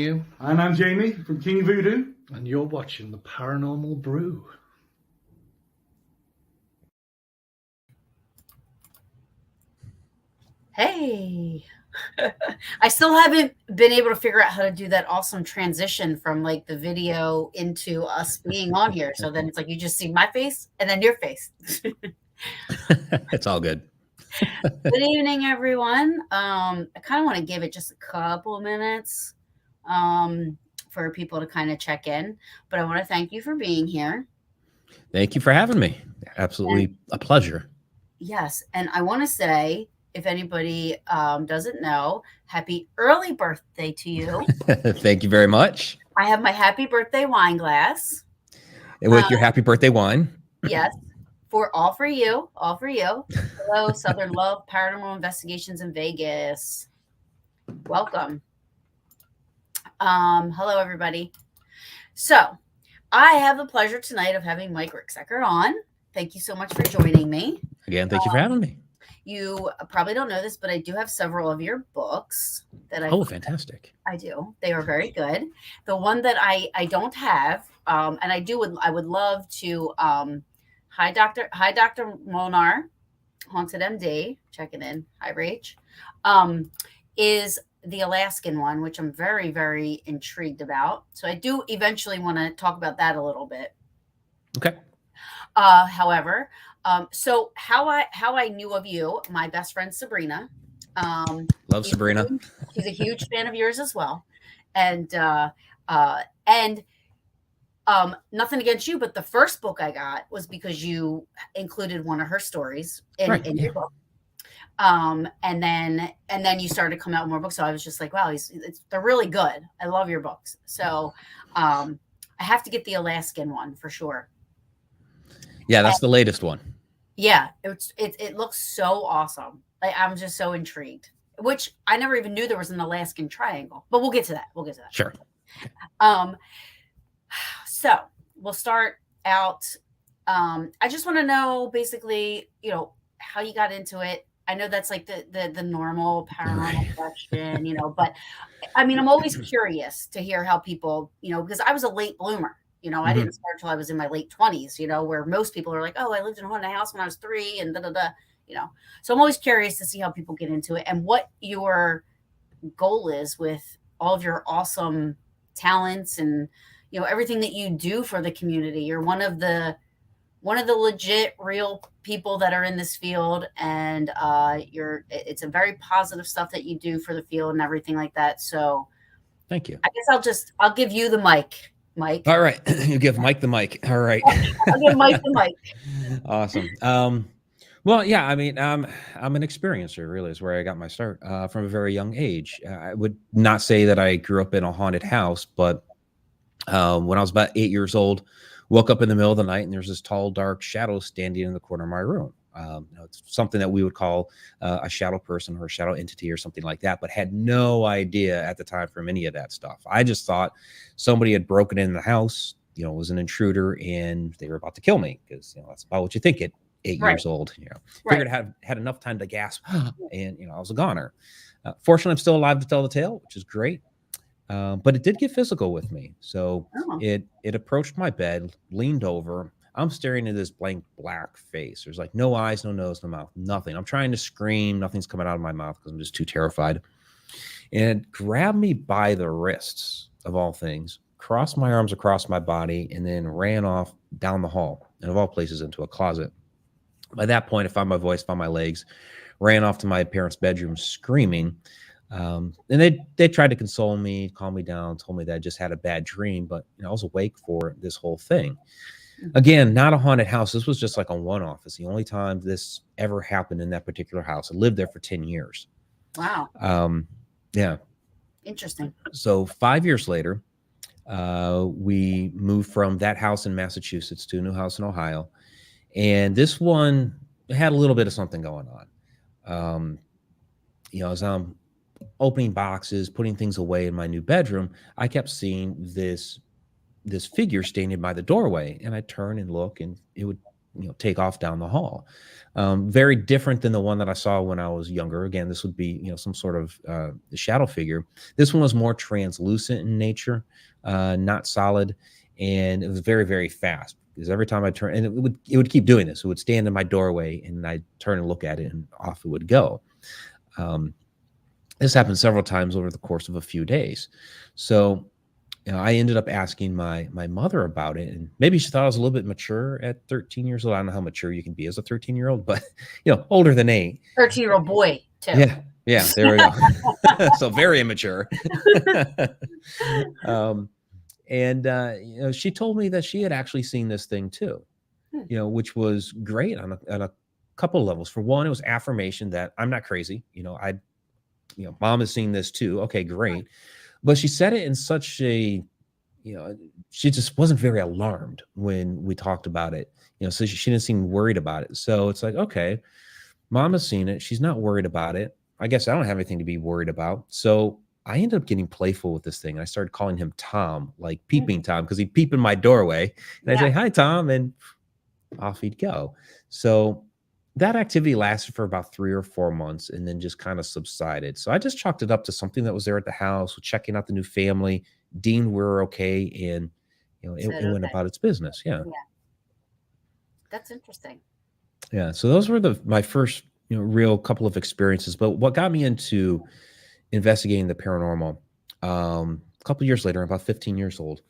Matthew. And I'm Jamie from King Voodoo. And you're watching the Paranormal Brew. Hey. I still haven't been able to figure out how to do that awesome transition from like the video into us being on here. So then it's like you just see my face and then your face. It's all good. Good evening, everyone. I kind of want to give it just a couple of minutes for people to kind of check in, but I want to thank you for being here. Thank you for having me. Absolutely a pleasure. Yes. And I want to say, if anybody doesn't know, happy early birthday to you. Thank you very much. I have my happy birthday wine glass. And with your happy birthday wine. Yes. All for you. Hello, Southern Love, Paranormal Investigations in Vegas. Welcome. Hello, everybody. So I have the pleasure tonight of having Mike Ricksecker on. Thank you so much for joining me. Again, thank you for having me. You probably don't know this, but I do have several of your books that Oh, fantastic. I do. They are very good. The one that I don't have, and I would love to, Hi, Dr. Molnar, Haunted MD, checking in. Hi, Rach. Is the Alaskan one, which I'm very, very intrigued about. So I do eventually want to talk about that a little bit. Okay. However, so how I knew of you, my best friend Sabrina. Love Sabrina. She's a huge fan of yours as well, and nothing against you, but the first book I got was because you included one of her stories in your book. And then you started to come out with more books. So I was just like, wow, they're really good. I love your books. So I have to get the Alaskan one for sure. Yeah, that's the latest one. Yeah, it looks so awesome. Like, I'm just so intrigued, which I never even knew there was an Alaskan triangle, but we'll get to that. Sure. So we'll start out. I just want to know basically, how you got into it. I know that's like the normal paranormal question, but I mean, I'm always curious to hear how people, because I was a late bloomer. I didn't start till I was in my late 20s, where most people are like, oh, I lived in a haunted house when I was 3 and So I'm always curious to see how people get into it and what your goal is with all of your awesome talents and, everything that you do for the community. You're one of the legit real people that are in this field, and it's a very positive stuff that you do for the field and everything like that. So thank you. I guess I'll give you the mic, Mike. All right. You give Mike the mic. All right. I'll give Mike the mic. Awesome. Well, yeah, I mean, I'm an experiencer, really, is where I got my start from a very young age. I would not say that I grew up in a haunted house, but when I was about 8 years old, woke up in the middle of the night and there's this tall, dark shadow standing in the corner of my room. It's something that we would call a shadow person or a shadow entity or something like that, but had no idea at the time from any of that stuff. I just thought somebody had broken in the house, was an intruder and they were about to kill me because, that's about what you think at 8 years old. Figured I had enough time to gasp and, I was a goner. Fortunately, I'm still alive to tell the tale, which is great. But it did get physical with me. So it approached my bed, leaned over. I'm staring at this blank black face. There's like no eyes, no nose, no mouth, nothing. I'm trying to scream. Nothing's coming out of my mouth because I'm just too terrified. And it grabbed me by the wrists, of all things, crossed my arms across my body, and then ran off down the hall, and of all places into a closet. By that point, I found my voice, found my legs, ran off to my parents' bedroom screaming. And they tried to console me, calm me down, told me that I just had a bad dream, but I was awake for this whole thing. Again, not a haunted house. This was just like a one-off. It's the only time this ever happened in that particular house. I lived there for 10 years. Wow. Yeah. Interesting. So 5 years later, we moved from that house in Massachusetts to a new house in Ohio. And this one had a little bit of something going on. As I'm opening boxes, putting things away in my new bedroom, I kept seeing this figure standing by the doorway, and I turn and look, and it would take off down the hall. Very different than the one that I saw when I was younger. Again, this would be, some sort of shadow figure. This one was more translucent in nature, not solid. And it was very, very fast, because every time I turn, and it would keep doing this. It would stand in my doorway, and I'd turn and look at it, and off it would go. This happened several times over the course of a few days. So, I ended up asking my mother about it, and maybe she thought I was a little bit mature at 13 years old. I don't know how mature you can be as a 13-year-old, but older than 8. 13-year-old boy too. Yeah, there we go. So very immature. She told me that she had actually seen this thing too, which was great on a couple of levels. For one, it was affirmation that I'm not crazy. Mom has seen this too. Okay, great. But she said it in such a, she just wasn't very alarmed when we talked about it. So she didn't seem worried about it. So it's like, okay, Mom has seen it. She's not worried about it. I guess I don't have anything to be worried about. So I ended up getting playful with this thing. I started calling him Tom, like peeping Tom, because he'd peep in my doorway. And I'd say, hi, Tom, and off he'd go. So that activity lasted for about 3 or 4 months, and then just kind of subsided. So I just chalked it up to something that was there at the house, checking out the new family, deemed we were okay, and it went about its business. Yeah. That's interesting. Yeah. So those were my first real couple of experiences. But what got me into investigating the paranormal, a couple of years later, about 15 years old,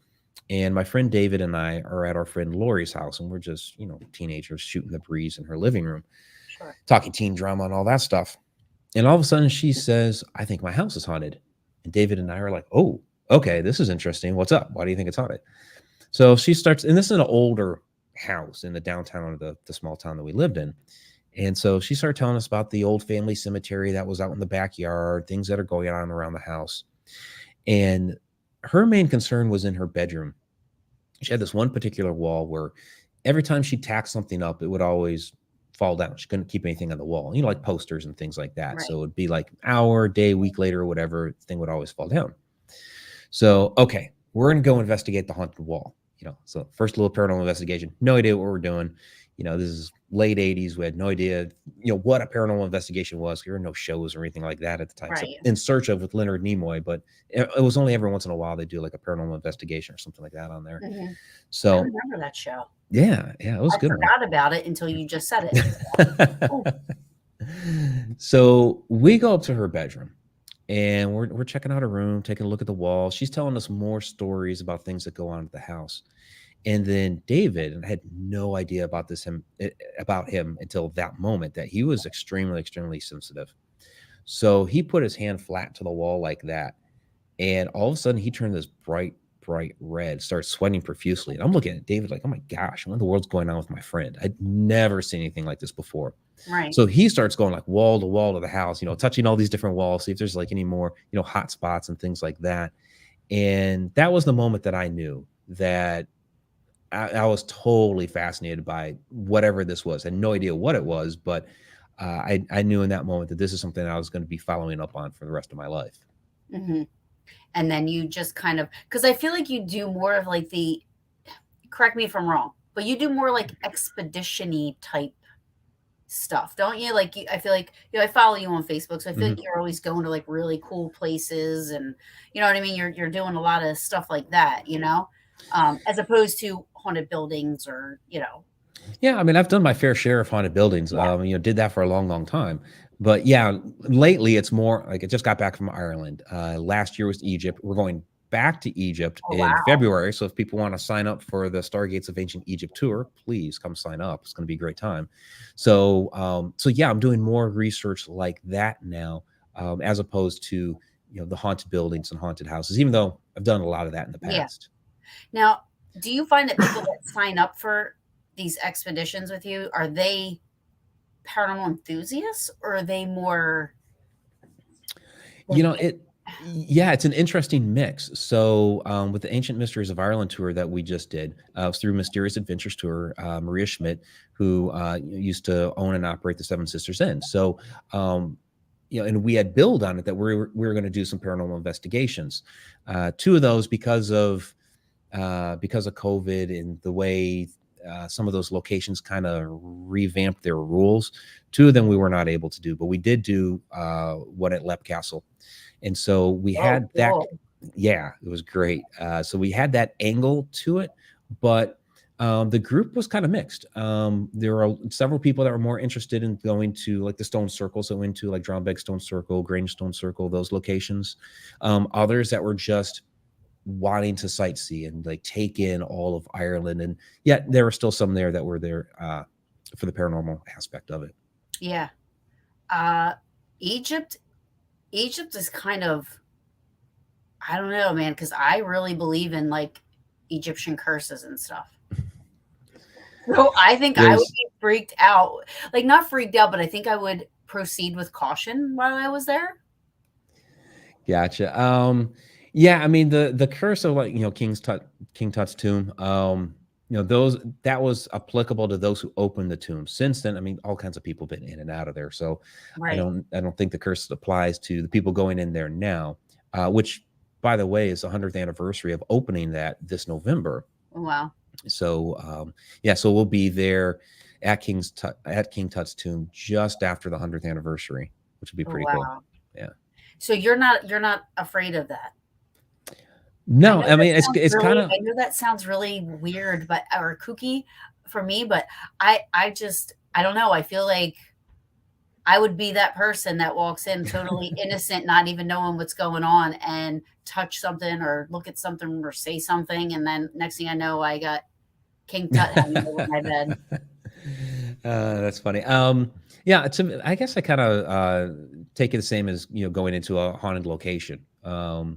and my friend David and I are at our friend Lori's house, and we're just, teenagers shooting the breeze in her living room, talking teen drama and all that stuff. And all of a sudden she says, I think my house is haunted. And David and I are like, oh, okay, this is interesting. What's up? Why do you think it's haunted? So she starts, and this is an older house in the downtown of the small town that we lived in. And so she started telling us about the old family cemetery that was out in the backyard, things that are going on around the house. And her main concern was in her bedroom. She had this one particular wall where every time she tacked something up, it would always fall down. She couldn't keep anything on the wall, like posters and things like that. Right. So it would be like an hour, day, week later, or whatever, the thing would always fall down. So, okay, we're going to go investigate the haunted wall. So first little paranormal investigation, no idea what we're doing. This is late 80s. We had no idea, what a paranormal investigation was. There were no shows or anything like that at the time. Right. So In Search of with Leonard Nimoy, but it was only every once in a while they do like a paranormal investigation or something like that on there. Mm-hmm. So I remember that show. Yeah, it was good. I forgot about it until you just said it. So we go up to her bedroom, and we're checking out her room, taking a look at the wall. She's telling us more stories about things that go on at the house. And then David, and I had no idea about him until that moment, that he was extremely, extremely sensitive. So he put his hand flat to the wall like that. And all of a sudden he turned this bright red, started sweating profusely. And I'm looking at David like, oh my gosh, what in the world's going on with my friend? I'd never seen anything like this before. Right. So he starts going like wall to wall of the house, touching all these different walls, see if there's like any more, hot spots and things like that. And that was the moment that I knew that I was totally fascinated by whatever this was. I had no idea what it was, but I knew in that moment that this is something I was going to be following up on for the rest of my life. Mm-hmm. And then you just kind of, because I feel like you do more of like correct me if I'm wrong, but you do more like expedition-y type stuff, don't you? Like, I feel like, I follow you on Facebook, so I feel like you're always going to like really cool places, and you know what I mean? You're doing a lot of stuff like that, as opposed to haunted buildings or, Yeah, I mean, I've done my fair share of haunted buildings. Yeah. Did that for a long, long time. But yeah, lately it's more like I just got back from Ireland. Last year was Egypt. We're going back to Egypt in February. So if people want to sign up for the Stargates of Ancient Egypt tour, please come sign up. It's going to be a great time. So, yeah, I'm doing more research like that now, as opposed to, the haunted buildings and haunted houses, even though I've done a lot of that in the past. Yeah. Now, do you find that people that sign up for these expeditions with you, are they paranormal enthusiasts, or are they more? It's an interesting mix. So with the Ancient Mysteries of Ireland tour that we just did, it was through Mysterious Adventures Tour, Maria Schmidt, who used to own and operate the Seven Sisters Inn. So, and we had billed on it that we were going to do some paranormal investigations. 2 of those because of COVID and the way some of those locations kind of revamped their rules. Two of them we were not able to do, but we did do one at Lep Castle. And so we Oh, had that. cool. Yeah, it was great. So we had that angle to it, but the group was kind of mixed. There were several people that were more interested in going to like the stone circles, so into like Drombeg Stone Circle, Grange Stone Circle, those locations. Others that were just wanting to sightsee and like take in all of Ireland. And yet there were still some there that were there for the paranormal aspect of it. Yeah. Egypt is kind of, I don't know, man, because I really believe in like Egyptian curses and stuff. So I think I would be freaked out. Like, not freaked out, but I think I would proceed with caution while I was there. Gotcha. Yeah, I mean the curse of like, King Tut's tomb, that was applicable to those who opened the tomb. Since then, I mean, all kinds of people been in and out of there. So Right. I don't think the curse applies to the people going in there now, which by the way is the 100th anniversary of opening that this November. Wow. So yeah, so we'll be there at King Tut's tomb just after the 100th anniversary, which would be pretty cool. Yeah. So you're not afraid of that? No, I mean it's really, kind of. I know that sounds really weird, but or kooky for me, but I don't know. I feel like I would be that person that walks in totally innocent, not even knowing what's going on, and touch something or look at something or say something, and then next thing I know, I got King Tut hanging over my bed. That's funny. Yeah, I guess I kind of take it the same as going into a haunted location. I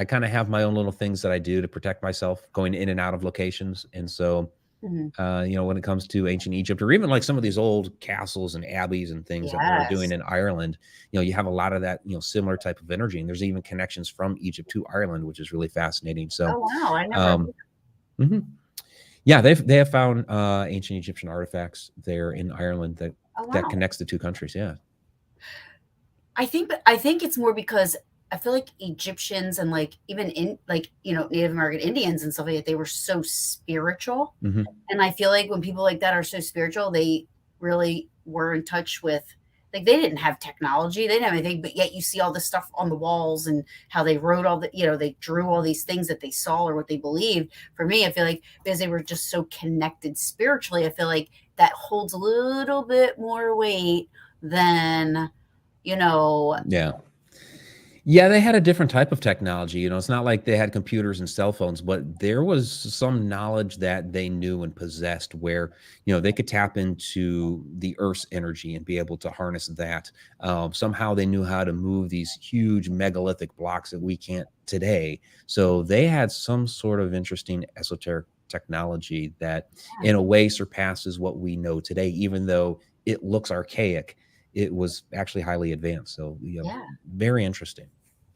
kind of have my own little things that I do to protect myself going in and out of locations, and so. When it comes to ancient Egypt, or even like some of these old castles and abbeys and things that they're doing in Ireland, you have a lot of that, similar type of energy. And there's even connections from Egypt to Ireland, which is really fascinating. So, oh wow, I never. Yeah, they have found ancient Egyptian artifacts there in Ireland that that connects the two countries. Yeah, I think it's more because I feel like Egyptians and like even in like Native American Indians and stuff like that, they were so spiritual, and I feel like when people like that are so spiritual, they really were in touch with, like, they didn't have technology, they didn't have anything, but yet you see all this stuff on the walls and how they wrote all the they drew all these things that they saw or what they believed. For me, I feel like because they were just so connected spiritually, I feel like that holds a little bit more weight than Yeah, they had a different type of technology. It's not like they had computers and cell phones, but there was some knowledge that they knew and possessed where, they could tap into the Earth's energy and be able to harness that. Somehow they knew how to move these huge megalithic blocks that we can't today. So they had some sort of interesting esoteric technology that in a way surpasses what we know today, even though it looks archaic. It was actually highly advanced. So very interesting.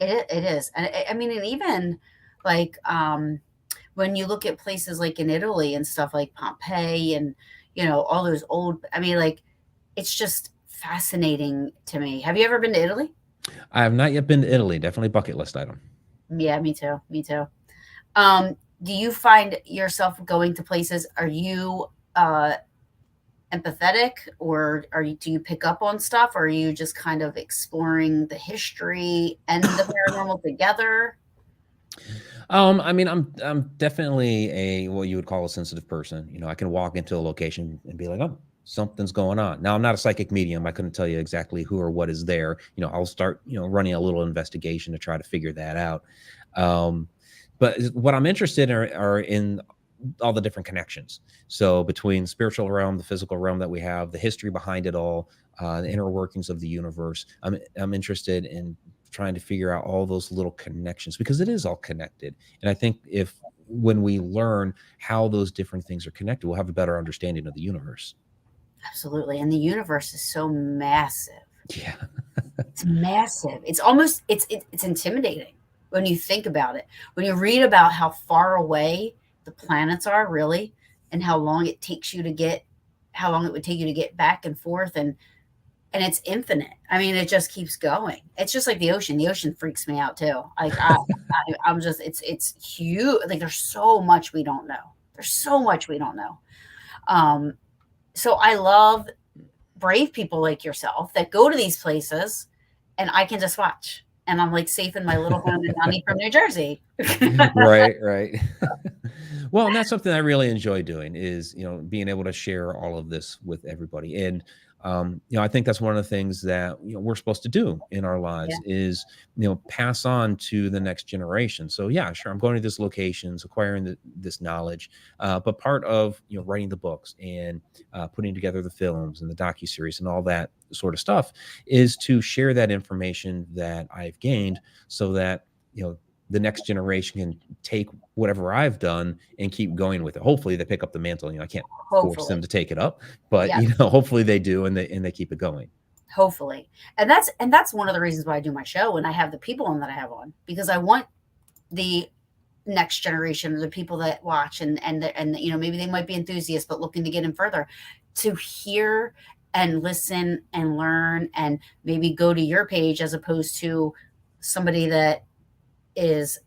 It is. And I mean, and even like when you look at places like in Italy and stuff like Pompeii and all those old, I mean, like, it's just fascinating to me. Have you ever been to Italy? I have not yet been to Italy. Definitely bucket list item. Yeah, me too. Do you find yourself going to places? Are you empathetic, or do you pick up on stuff, or are you just kind of exploring the history and the paranormal together? I mean, I'm definitely a what you would call a sensitive person. I can walk into a location and be like, oh, something's going on. Now, I'm not a psychic medium. I couldn't tell you exactly who or what is there. I'll start running a little investigation to try to figure that out. But what I'm interested in are in all the different connections. So between the spiritual realm, the physical realm that we have, the history behind it all, the inner workings of the universe. I'm interested in trying to figure out all those little connections because it is all connected. And I think when we learn how those different things are connected, we'll have a better understanding of the universe. Absolutely. And the universe is so massive. Yeah. It's massive. It's almost, it's intimidating when you think about it. When you read about how far away the planets are really, and how long it would take you to get back and forth, and it's infinite. I mean, it just keeps going. It's just like the ocean. The ocean freaks me out too. Like I'm just, it's huge. Like, there's so much we don't know. There's so much we don't know. So I love brave people like yourself that go to these places and I can just watch. And I'm like safe in my little home in Downey from New Jersey. Right. Well, and that's something I really enjoy doing is, being able to share all of this with everybody. And, I think that's one of the things that, we're supposed to do in our lives is, pass on to the next generation. So yeah, sure. I'm going to these locations, acquiring this knowledge, but part of, writing the books and putting together the films and the docuseries and all that sort of stuff is to share that information that I've gained so that, the next generation can take whatever I've done and keep going with it. Hopefully they pick up the mantle. I can't force them to take it up, but hopefully they do and they keep it going. Hopefully. And that's one of the reasons why I do my show and I have the people on that I have on, because I want the next generation, the people that watch and maybe they might be enthusiasts but looking to get in further, to hear and listen and learn and maybe go to your page as opposed to somebody that is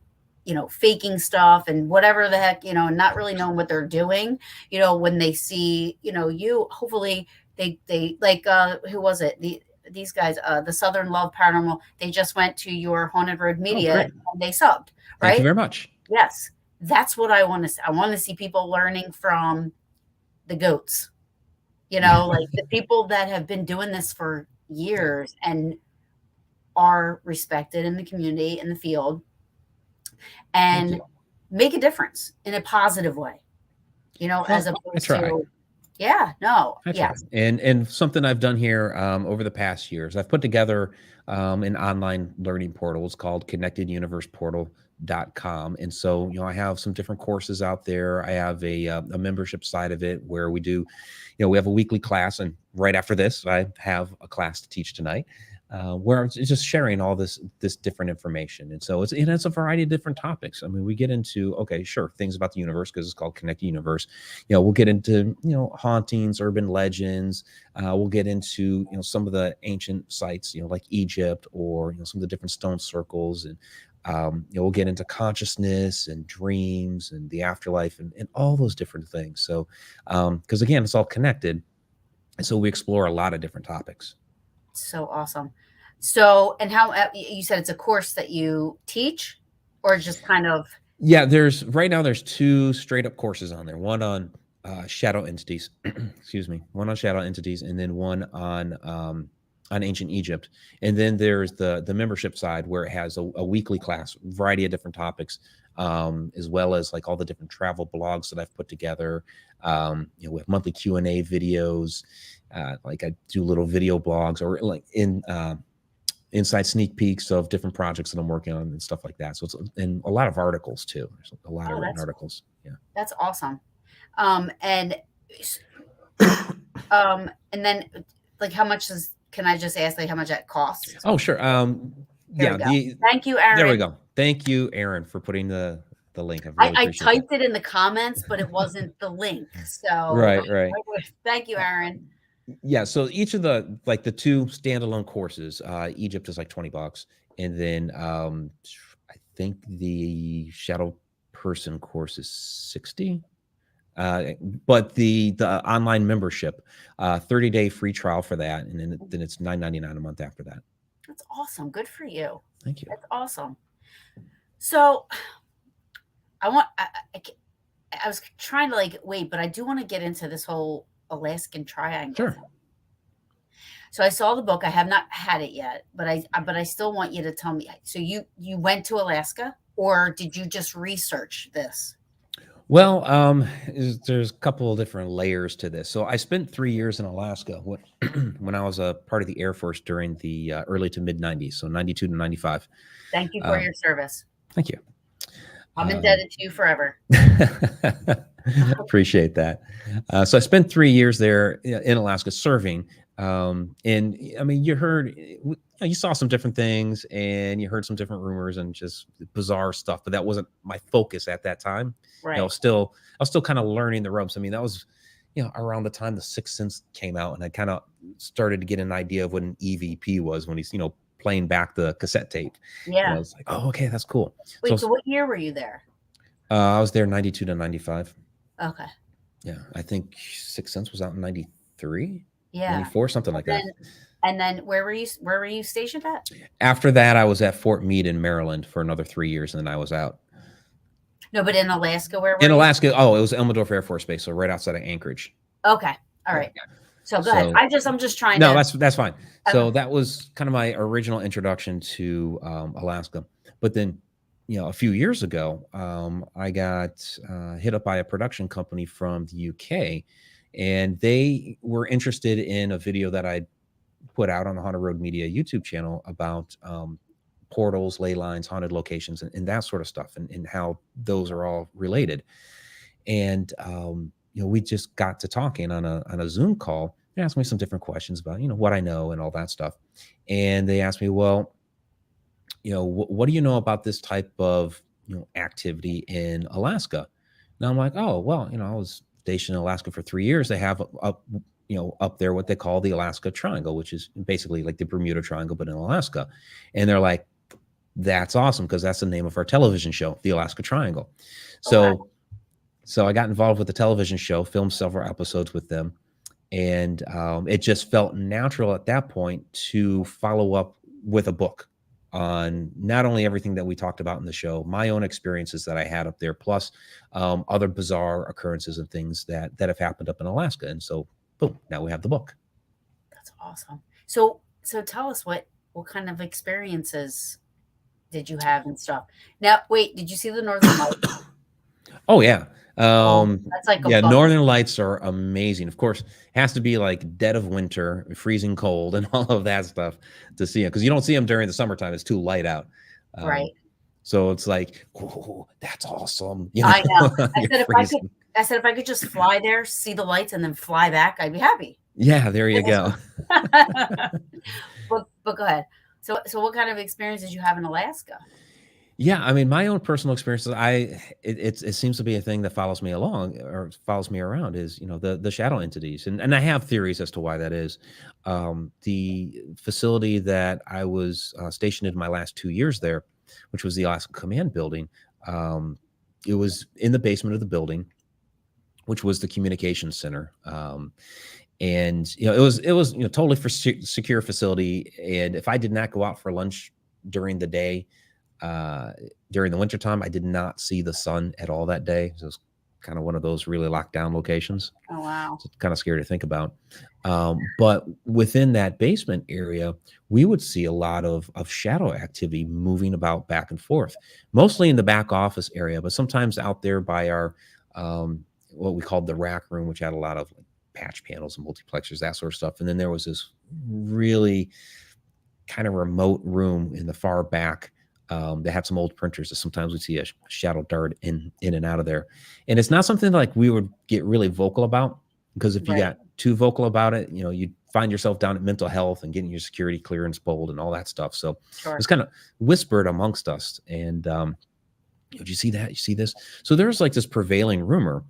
faking stuff and whatever the heck, not really knowing what they're doing, when they see, you, hopefully they like, who was it? These guys, the Southern Love Paranormal, they just went to your Haunted Road Media and they subbed, right? Thank you very much. Yes. That's what I want to see. I want to see people learning from the goats, like the people that have been doing this for years and are respected in the community, in the field, and make a difference in a positive way, as opposed to, And something I've done here over the past years, I've put together an online learning portal. It's called connecteduniverseportal.com. And so, I have some different courses out there. I have a membership side of it where we do, we have a weekly class. And right after this, I have a class to teach tonight. Where it's just sharing all this different information. And so it's a variety of different topics. I mean, we get into, things about the universe because it's called Connected Universe. We'll get into, hauntings, urban legends. We'll get into, some of the ancient sites, like Egypt or, some of the different stone circles. And, we'll get into consciousness and dreams and the afterlife and all those different things. So, because again, it's all connected. And so we explore a lot of different topics. So awesome. So, and how you said it's a course that you teach or just kind of? Yeah, right now there's 2 straight up courses on there. One on shadow entities, excuse me. One on shadow entities and then one on ancient Egypt. And then there's the membership side where it has a weekly class, variety of different topics, as well as like all the different travel blogs that I've put together. We have monthly Q&A videos. Like I do little video blogs or like inside sneak peeks of different projects that I'm working on and stuff like that. So it's and a lot of articles too. There's a lot of written articles. Yeah. That's awesome. And then like how much can I just ask like how much that costs? Oh, sure. Thank you, Aaron. There we go. Thank you, Aaron, for putting the link. I typed it in the comments, but it wasn't the link. So right. Thank you, Aaron. Yeah. So each of the 2 standalone courses, Egypt is like $20. And then I think the shadow person course is $60. But the online membership, 30-day free trial for that. And then it's $9.99 a month after that. That's awesome. Good for you. Thank you. That's awesome. So I was trying to wait, but I do want to get into this whole Alaskan triangle. Sure. So I saw the book. I have not had it yet, but I still want you to tell me. So you went to Alaska, or did you just research this? Well, there's a couple of different layers to this. So I spent 3 years in Alaska when I was a part of the Air Force during the early to mid 90s. So 92 to 95. Thank you for your service. Thank you. I'm indebted to you forever. Appreciate that. So I spent 3 years there in Alaska serving. And I mean, you saw some different things and you heard some different rumors and just bizarre stuff, but that wasn't my focus at that time. Right. I was still kind of learning the ropes. I mean, that was, around the time The Sixth Sense came out, and I kind of started to get an idea of what an EVP was when he's, playing back the cassette tape. Yeah. And I was like, oh, okay, that's cool. Wait, so what year were you there? I was there 92 to 95. Okay. Yeah, I think Sixth Sense was out in 93, Yeah. 94, something like that. And then where were you stationed at? After that, I was at Fort Meade in Maryland for another 3 years, and then I was out. No, but in Alaska, where were In you? Alaska, oh, it was Elmendorf Air Force Base, so right outside of Anchorage. Okay. All right. So go ahead. I'm just trying No, to. that's fine. So that was kind of my original introduction to Alaska. But then, a few years ago, I got hit up by a production company from the UK, and they were interested in a video that I put out on the Haunted Road Media YouTube channel about portals, ley lines, haunted locations, and that sort of stuff, and how those are all related. And we just got to talking on a Zoom call. They asked me some different questions about what I know and all that stuff. And they asked me, well, what do you know about this type of activity in Alaska? Now I'm like, oh well, I was stationed in Alaska for 3 years. They have up there what they call the Alaska Triangle, which is basically like the Bermuda Triangle, but in Alaska. And they're like, that's awesome, because that's the name of our television show, the Alaska Triangle. So I got involved with the television show, filmed several episodes with them, and it just felt natural at that point to follow up with a book on not only everything that we talked about in the show, my own experiences that I had up there, plus other bizarre occurrences and things that have happened up in Alaska. And so, boom, now we have the book. That's awesome. So tell us what kind of experiences did you have and stuff? Now, wait, did you see the Northern Lights? Oh yeah. That's like Northern Lights are amazing. Of course, it has to be like dead of winter, freezing cold, and all of that stuff to see them, because you don't see them during the summertime. It's too light out. Right. So it's like, oh, that's awesome. I know. I said if I could just fly there, see the lights, and then fly back, I'd be happy. Yeah, there you go. But go ahead. So what kind of experience did you have in Alaska? Yeah, I mean, my own personal experiences, it seems to be a thing that follows me along, or follows me around, is the shadow entities, and I have theories as to why that is. The facility that I was stationed in my last 2 years there, which was the Alaska Command Building, it was in the basement of the building, which was the communications center, and it was totally for secure facility. And if I did not go out for lunch during the day, during the wintertime, I did not see the sun at all that day. So it was kind of one of those really locked down locations. Oh, wow. So it's kind of scary to think about. But within that basement area, we would see a lot of shadow activity moving about back and forth, mostly in the back office area, but sometimes out there by our, what we called the rack room, which had a lot of patch panels and multiplexers, that sort of stuff. And then there was this really kind of remote room in the far back. They had some old printers that sometimes we'd see a shadow dart in and out of there. And it's not something like we would get really vocal about, because if you got too vocal about it, you'd find yourself down at mental health and getting your security clearance pulled and all that stuff. So it's kind of whispered amongst us. And did you see that? You see this? So there's like this prevailing rumor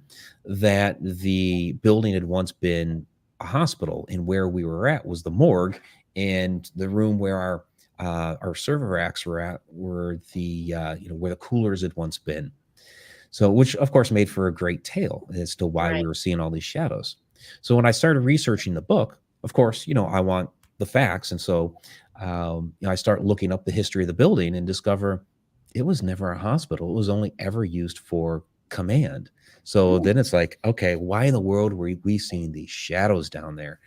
that the building had once been a hospital, and where we were at was the morgue, and the room where our server racks were the where the coolers had once been. So, which of course made for a great tale as to why we were seeing all these shadows. So when I started researching the book, of course, I want the facts. And so I start looking up the history of the building and discover it was never a hospital. It was only ever used for command. So then it's like, okay, why in the world were we seeing these shadows down there?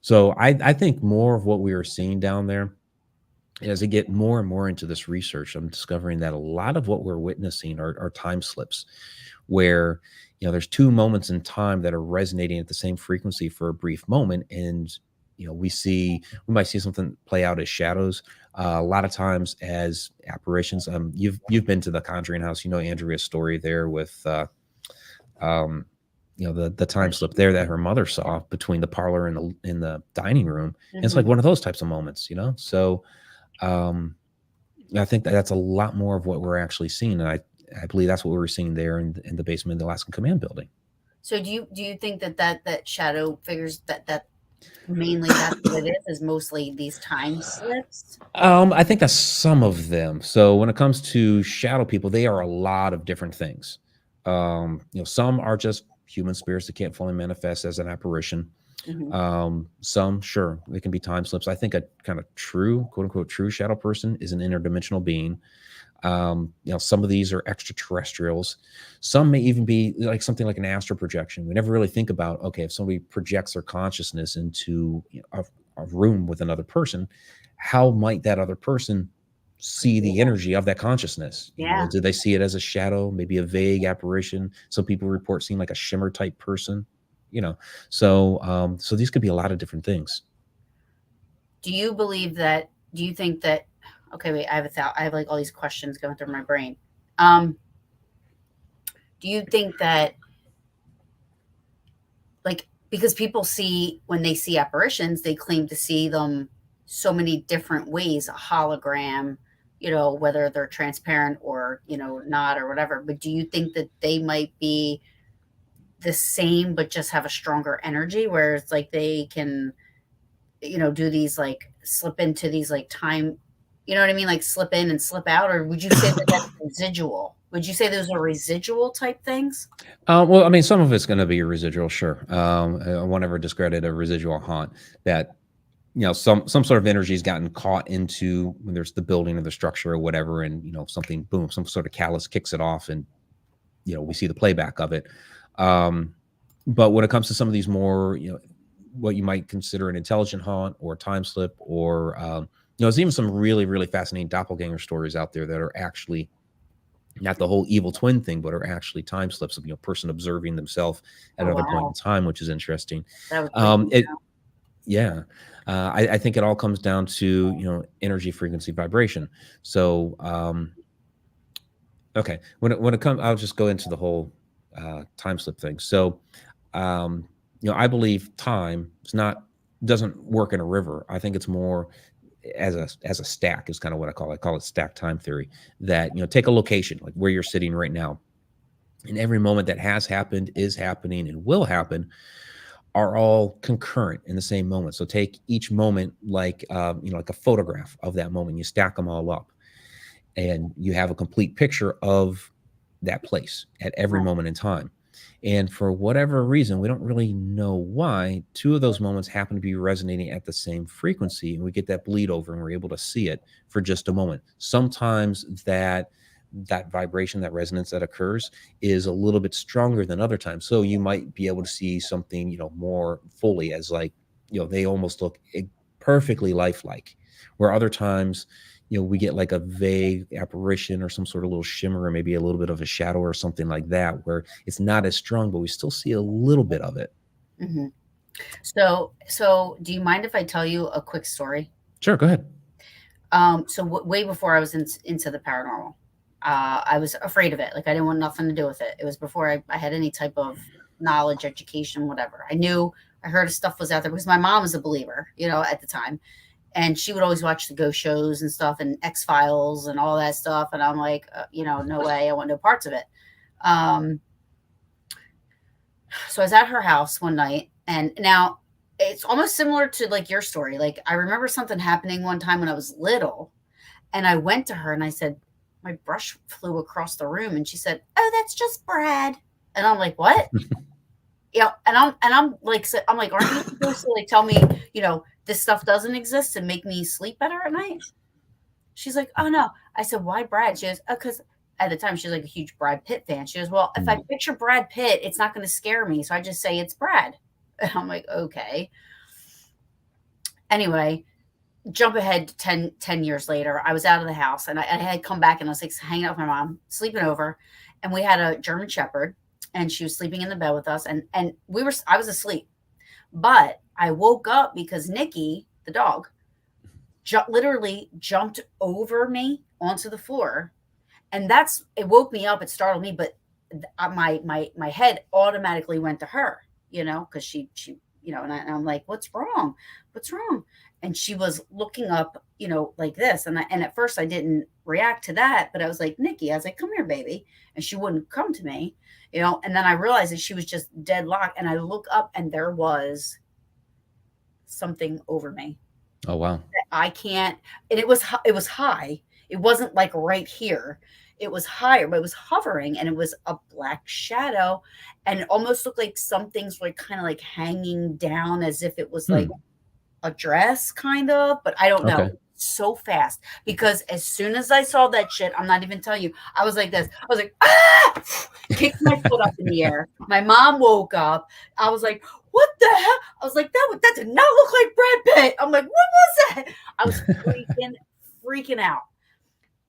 So I think more of what we were seeing down there, as I get more and more into this research, I'm discovering that a lot of what we're witnessing are time slips, where there's two moments in time that are resonating at the same frequency for a brief moment, and we might see something play out as shadows, a lot of times as apparitions. You've been to the Conjuring house, Andrea's story there with the time slip there that her mother saw between the parlor and the dining room. And it's like one of those types of moments, So I think that's a lot more of what we're actually seeing. And I believe that's what we were seeing there in the basement of the Alaskan Command Building. So do you think that shadow figures that mainly that's what it is mostly these time slips? I think that's some of them. So when it comes to shadow people, they are a lot of different things. Some are just human spirits that can't fully manifest as an apparition. Mhm. Some, sure, they can be time slips. I think a kind of true, quote unquote, true shadow person is an interdimensional being. Some of these are extraterrestrials. Some may even be like something like an astral projection. We never really think about, okay, if somebody projects their consciousness into a room with another person, how might that other person see the Yeah. energy of that consciousness? Yeah. Do they see it as a shadow, maybe a vague apparition? Some people report seeing like a shimmer type person, you know. So these could be a lot of different things. Do you think that, okay, wait, I have like all these questions going through my brain. Do you think that, like, because people see, when they see apparitions, they claim to see them so many different ways, a hologram, whether they're transparent or, not or whatever. But do you think that they might be the same, but just have a stronger energy where it's like they can, do these, like, slip into these, like, time, you know what I mean? Like slip in and slip out? Or would you say that that's residual? Would you say those are residual type things? Well, I mean, some of it's going to be a residual, sure. I won't ever discredit a residual haunt that, some sort of energy has gotten caught into when there's the building or the structure or whatever, and something, boom, some sort of callus kicks it off, and we see the playback of it. But when it comes to some of these more, what you might consider an intelligent haunt or time slip, or there's even some really, really fascinating doppelganger stories out there that are actually not the whole evil twin thing, but are actually time slips of person observing themselves at Oh, another point in wow. time, which is interesting. That would freak me It out. Yeah, I think it all comes down to energy, frequency, vibration. So okay, when it comes, I'll just go into the whole time slip thing. So I believe time is not doesn't work in a river. I think it's more as a stack is kind of what I call it. I call it stack time theory. That take a location like where you're sitting right now, and every moment that has happened, is happening, and will happen are all concurrent in the same moment. So take each moment like like a photograph of that moment. You stack them all up, and you have a complete picture of that place at every Right. moment in time. And for whatever reason, we don't really know why, two of those moments happen to be resonating at the same frequency, and we get that bleed over, and we're able to see it for just a moment. Sometimes that vibration, that resonance that occurs is a little bit stronger than other times. So you might be able to see something, more fully, as like, they almost look perfectly lifelike, where other times, we get like a vague apparition or some sort of little shimmer, or maybe a little bit of a shadow or something like that, where it's not as strong, but we still see a little bit of it. Hmm. So do you mind if I tell you a quick story? Sure, go ahead. Way before I was into the paranormal, I was afraid of it. Like, I didn't want nothing to do with it. It was before I had any type of knowledge, education, whatever. I heard stuff was out there because my mom was a believer, at the time. And she would always watch the ghost shows and stuff and X-Files and all that stuff. And I'm like, no way. I want no parts of it. Um, so I was at her house one night, and now it's almost similar to like your story. Like, I remember something happening one time when I was little, and I went to her and I said, my brush flew across the room, and she said, "Oh, that's just Brad." And I'm like, "What?" And I'm like, aren't you supposed to like tell me, this stuff doesn't exist and make me sleep better at night? She's like, "Oh no." I said, "Why Brad?" She goes, "Oh, because at the time she's like a huge Brad Pitt fan." She goes, "Well, if I picture Brad Pitt, it's not going to scare me, so I just say it's Brad." And I'm like, "Okay." Anyway, jump ahead to 10 years later. I was out of the house, and I had come back, and I was like hanging out with my mom, sleeping over, and we had a German Shepherd, and she was sleeping in the bed with us, and I was asleep, but I woke up because Nikki, the dog, literally jumped over me onto the floor, and it woke me up. It startled me, but my head automatically went to her, because she and I'm like, "What's wrong? What's wrong?" And she was looking up, like this, and at first I didn't react to that, but I was like, "Nikki," I was like, "Come here, baby," and she wouldn't come to me, and then I realized that she was just dead locked, and I look up, and there was something over me. Oh, wow. I can't, and it was high. It wasn't like right here. it was higher, but it was hovering, and it was a black shadow, and it almost looked like some things were kind of like hanging down as if it was like a dress, kind of, but I don't know. Okay. So fast, because as soon as I saw that shit, I'm not even telling you, I was like this. I was like, ah! Kicked my foot up in the air. My mom woke up. I was like, what the hell? I was like, that did not look like Brad Pitt. I'm like, what was that? I was freaking out.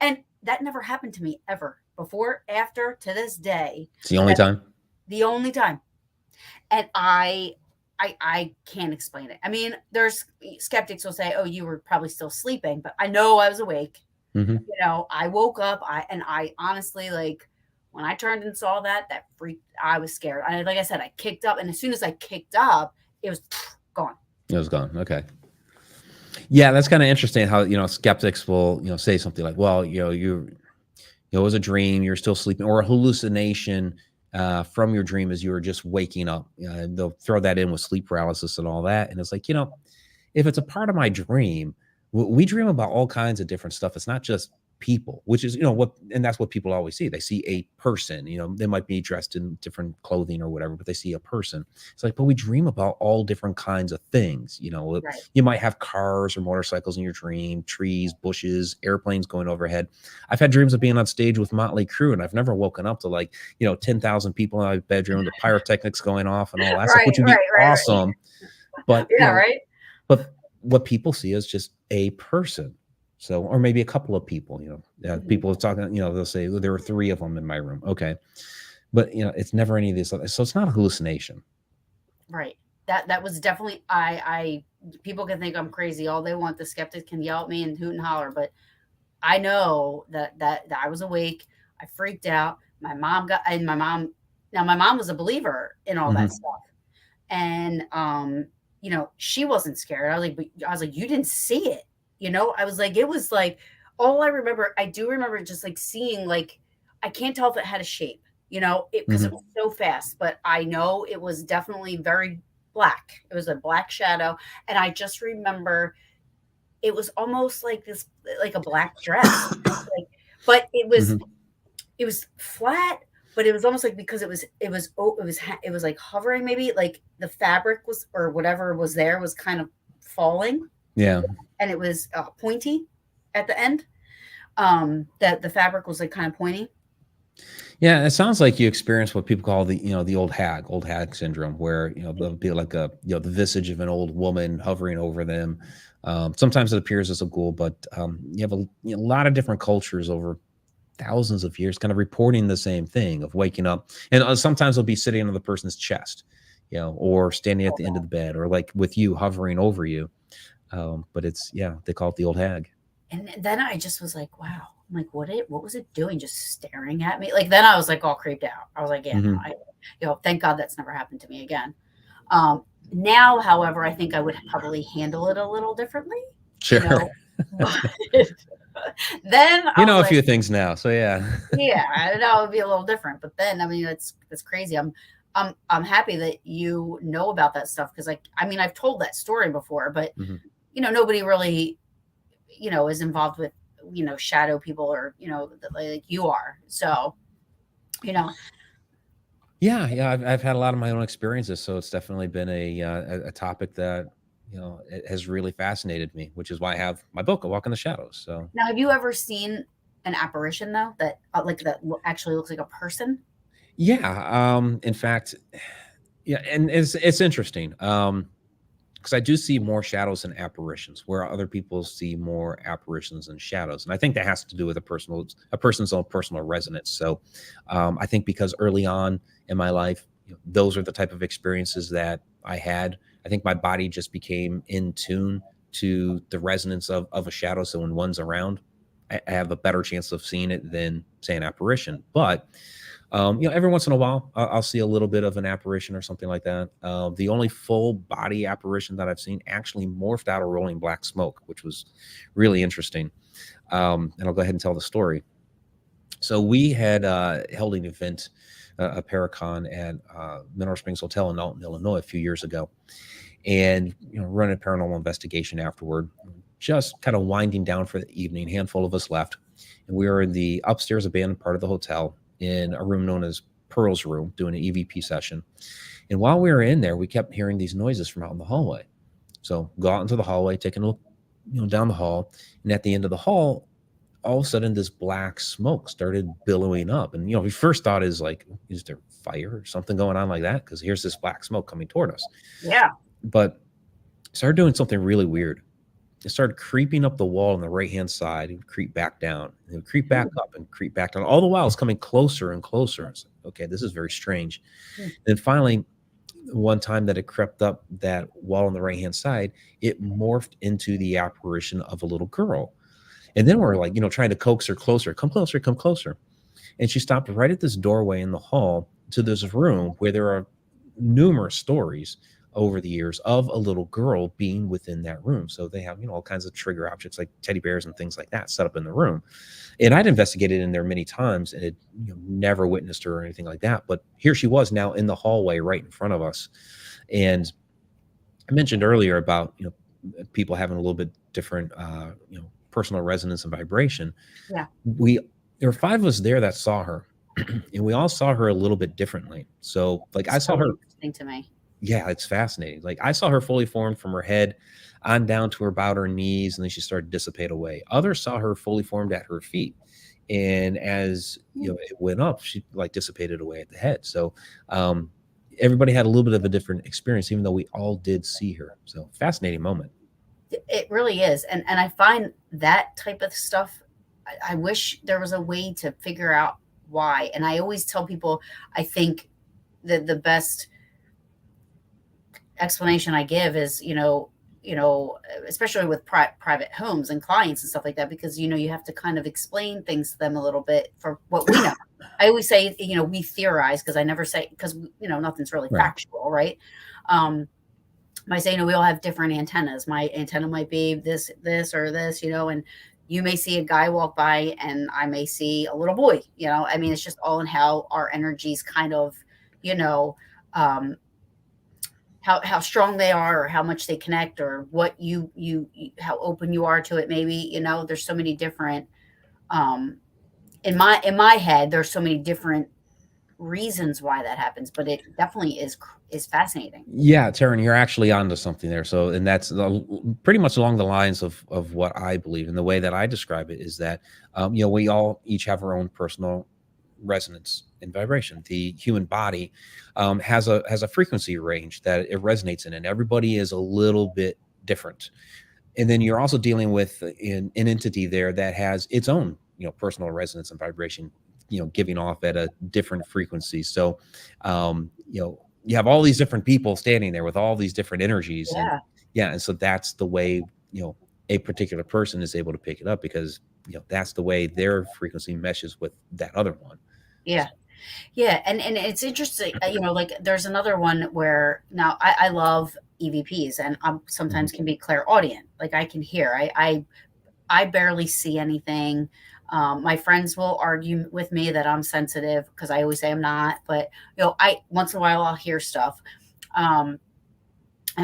And that never happened to me ever before, after, to this day. It's the only time. The only time. And I can't explain it. I mean, there's skeptics will say, oh, you were probably still sleeping, but I know I was awake. Mm-hmm. You know, I woke up. I honestly, like, when I turned and saw that freaked. I was scared. Like I said, I kicked up, and as soon as I kicked up, it was gone. It was gone. Okay. Yeah, that's kind of interesting how, skeptics will, say something like, well, it was a dream, you're still sleeping, or a hallucination from your dream as you were just waking up. They'll throw that in with sleep paralysis and all that. And it's like, if it's a part of my dream, we dream about all kinds of different stuff. It's not just people, which is, and that's what people always see. They see a person, they might be dressed in different clothing or whatever, but they see a person. It's like, but we dream about all different kinds of things. Right. You might have cars or motorcycles in your dream, trees, bushes, airplanes going overhead. I've had dreams of being on stage with Motley Crue, and I've never woken up to 10,000 people in my bedroom, the pyrotechnics going off and all that stuff, which would be awesome. Right. But right. But what people see is just a person. So, or maybe a couple of people, people are talking, they'll say, well, there were 3 of them in my room. Okay. But, it's never any of these. So it's not a hallucination. Right. That was definitely, people can think I'm crazy all they want. The skeptics can yell at me and hoot and holler, but I know that I was awake. I freaked out. My mom was a believer in all that stuff. And, she wasn't scared. I was like, you didn't see it. I was like, it was like, all I remember, I do remember just like seeing, like, I can't tell if it had a shape, because it was so fast, but I know it was definitely very black. It was a black shadow. And I just remember it was almost like this, like a black dress, but it was flat, but it was almost like, because it was like hovering, maybe like the fabric was, or whatever was there was kind of falling. Yeah. And it was pointy at the end. That the fabric was like kind of pointy. Yeah, it sounds like you experienced what people call the old hag syndrome, where there'll be like the visage of an old woman hovering over them. Sometimes it appears as a ghoul, but you have a lot of different cultures over thousands of years, kind of reporting the same thing of waking up, and sometimes they'll be sitting on the person's chest, or standing at the end of the bed, or like with you hovering over you. But they call it the old hag. And then I just was like, wow. I'm like, what was it doing? Just staring at me? Like, then I was like all creeped out. I was like, yeah, thank God that's never happened to me again. Now, however, I think I would probably handle it a little differently. Sure. Then a few things now. So yeah. Yeah, I know it would be a little different. But then, I mean, that's crazy. I'm happy that you know about that stuff, because I've told that story before, but nobody really, is involved with, shadow people, or, like you are. So, Yeah. I've had a lot of my own experiences, so it's definitely been a topic that, it has really fascinated me, which is why I have my book, A Walk in the Shadows. So now, have you ever seen an apparition though, that actually looks like a person? Yeah. In fact, yeah. And it's interesting. Because I do see more shadows than apparitions, where other people see more apparitions than shadows. And I think that has to do with a person's own personal resonance. So I think because early on in my life, those are the type of experiences that I had. I think my body just became in tune to the resonance of a shadow. So when one's around, I have a better chance of seeing it than, say, an apparition. But every once in a while, I'll see a little bit of an apparition or something like that. The only full body apparition that I've seen actually morphed out of rolling black smoke, which was really interesting. And I'll go ahead and tell the story. So we had held an event, a Paracon at Mineral Springs Hotel in Alton, Illinois, a few years ago, and running a paranormal investigation afterward. Just kind of winding down for the evening. Handful of us left. and we were in the upstairs abandoned part of the hotel in a room known as Pearl's room doing an EVP session. And while we were in there, we kept hearing these noises from out in the hallway. So go out into the hallway, taking a look, down the hall, and at the end of the hall, all of a sudden this black smoke started billowing up. And we first thought is there fire or something going on like that? Because here's this black smoke coming toward us. Yeah. But it started doing something really weird. It started creeping up the wall on the right-hand side and creep back down, and it would creep back up and creep back down. All the while it's coming closer and closer. It's like, okay, this is very strange. Then finally, one time that it crept up that wall on the right-hand side, it morphed into the apparition of a little girl. And then we're like, trying to coax her closer, come closer, come closer. And she stopped right at this doorway in the hall to this room where there are numerous stories over the years of a little girl being within that room. So they have, all kinds of trigger objects like teddy bears and things like that set up in the room. And I'd investigated in there many times and had never witnessed her or anything like that. But here she was now in the hallway right in front of us. And I mentioned earlier about, people having a little bit different, personal resonance and vibration. Yeah. There were 5 of us there that saw her, and we all saw her a little bit differently. So I saw her. Interesting to me. Yeah, it's fascinating. I saw her fully formed from her head on down to about her knees, and then she started to dissipate away. Others saw her fully formed at her feet. And as it went up, she dissipated away at the head. So everybody had a little bit of a different experience, even though we all did see her. So fascinating moment. It really is. And I find that type of stuff, I wish there was a way to figure out why. And I always tell people, I think that the best explanation I give is, especially with private homes and clients and stuff like that, because, you have to kind of explain things to them a little bit for what we know. I always say, we theorize, because I never say, because, nothing's really factual, right? I say, we all have different antennas. My antenna might be this or this, and you may see a guy walk by and I may see a little boy, it's just all in how our energies kind of, how strong they are, or how much they connect, or what you how open you are to it. Maybe, there's so many different, in my head, there's so many different reasons why that happens, but it definitely is fascinating. Yeah, Taryn, you're actually onto something there. So, and that's pretty much along the lines of what I believe, and the way that I describe it is that, we all each have our own personal resonance and vibration. The human body has a frequency range that it resonates in, and everybody is a little bit different. And then you're also dealing with an entity there that has its own, personal resonance and vibration, giving off at a different frequency. So, you have all these different people standing there with all these different energies. Yeah. And so that's the way, a particular person is able to pick it up, because, that's the way their frequency meshes with that other one. Yeah. Yeah. And it's interesting, there's another one where now I love EVPs, and I'm sometimes can be clairaudient. I can hear, I barely see anything. My friends will argue with me that I'm sensitive, because I always say I'm not, but I once in a while I'll hear stuff and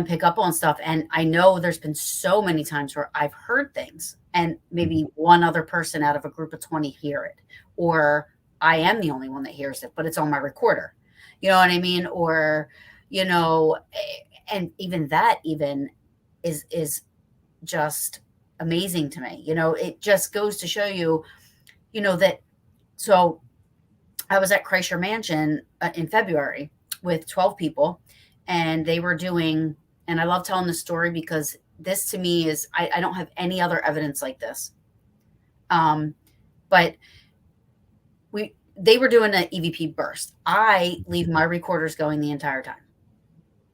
pick up on stuff. And I know there's been so many times where I've heard things and maybe one other person out of a group of 20 hear it, or I am the only one that hears it, but it's on my recorder. You know what I mean? Or, and even that is just amazing to me. It just goes to show you, that. So I was at Kreischer Mansion in February with 12 people, and they were doing, and I love telling this story because this to me is, I don't have any other evidence like this. But they were doing an EVP burst. I leave my recorders going the entire time.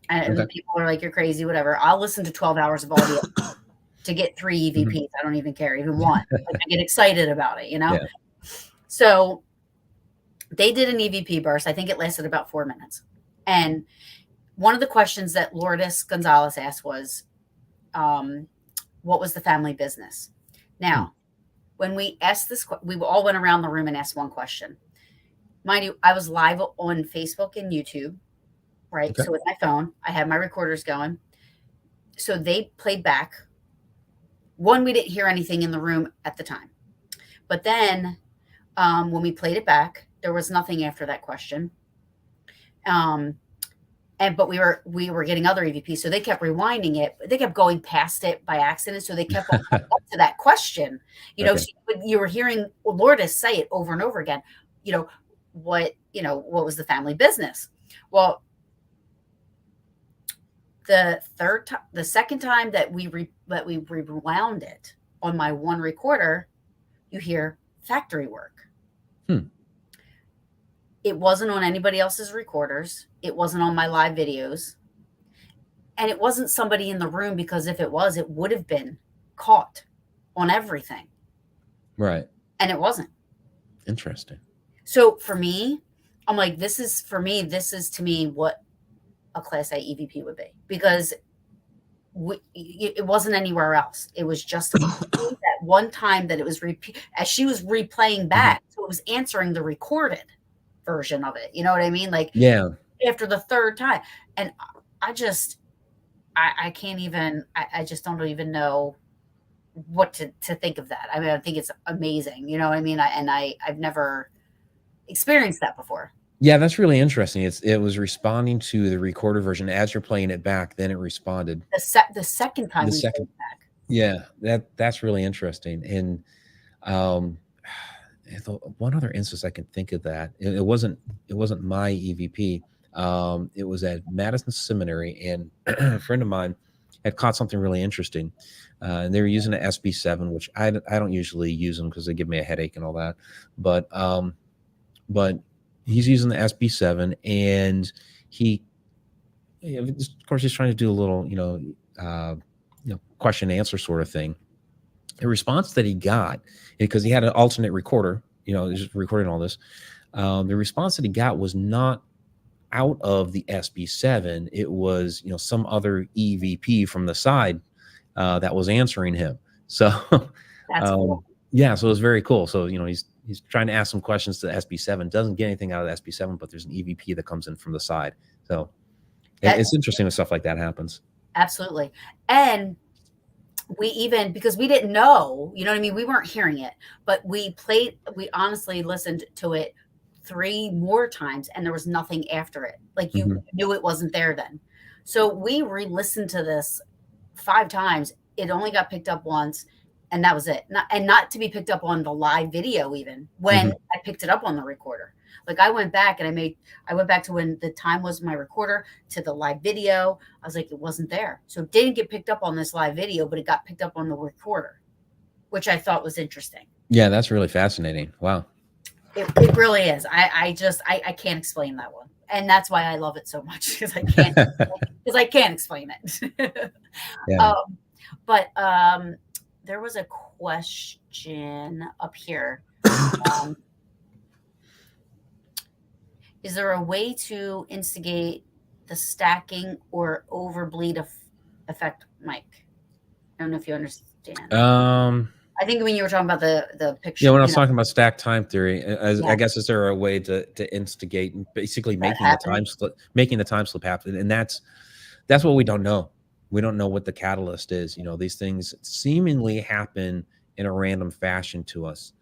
And people are like, you're crazy, whatever. I'll listen to 12 hours of audio to get 3 EVPs. I don't even care, even one. I get excited about it, Yeah. So they did an EVP burst. I think it lasted about 4 minutes. And one of the questions that Lourdes Gonzalez asked was, what was the family business? Now, when we asked this, we all went around the room and asked one question. Mind you, I was live on Facebook and YouTube, right? Okay. So with my phone, I had my recorders going. So they played back. One, we didn't hear anything in the room at the time. But then when we played it back, there was nothing after that question. But we were getting other EVPs, so they kept rewinding it. They kept going past it by accident, so they kept on up to that question. You know, Okay. so you were hearing Lourdes say it over and over again. What was the family business? Well, the second time that we rewound it on my one recorder, you hear factory work. It wasn't on anybody else's recorders. It wasn't on my live videos. And it wasn't somebody in the room, because if it was, it would have been caught on everything. Right. And it wasn't. Interesting. So for me, I'm like, this is to me what a Class A EVP would be, because it wasn't anywhere else. It was just that one time that it was as she was replaying back. So it was answering the recorded version of it. You know what I mean? Like, Yeah. After the third time. And I can't even, I just don't even know what to think of that. I mean, I think it's amazing. You know what I mean? I've never experienced that before. Yeah, that's really interesting. It was responding to the recorder version as you're playing it back. Then it responded The second time we played it back. Yeah, that's really interesting. And one other instance I can think of that it wasn't my EVP. It was at Madison Seminary, and a friend of mine had caught something really interesting. And they were using an SB7, which I don't usually use them because they give me a headache and all that. But he's using the SB7, and of course, he's trying to do a little, question and answer sort of thing. The response that he got, because he had an alternate recorder, just recording all this. The response that he got was not out of the SB7. It was, some other EVP from the side that was answering him. So, That's cool. Yeah, so it was very cool. So, he's trying to ask some questions to the SB7, doesn't get anything out of the SB7, but there's an EVP that comes in from the side. So it's interesting when stuff like that happens. Absolutely. And because we didn't know, you know what I mean? We weren't hearing it, but we honestly listened to it 3 more times, and there was nothing after it. Like, you knew it wasn't there then. So we re-listened to this 5 times. It only got picked up once, and that was it. Not to be picked up on the live video, even when I picked it up on the recorder. Like, I went back to when the time was my recorder to the live video. I was like, it wasn't there. So it didn't get picked up on this live video, but it got picked up on the recorder, which I thought was interesting. Yeah, that's really fascinating. Wow. It really is. I can't explain that one. And that's why I love it so much, because I can't explain it. Yeah. But there was a question up here. Is there a way to instigate the stacking or overbleed effect, Mike? I don't know if you understand. I think when you were talking about the picture. Yeah, when I was talking about stack time theory, I guess, is there a way to instigate and basically making the time slip happen? And that's what we don't know. We don't know what the catalyst is. These things seemingly happen in a random fashion to us.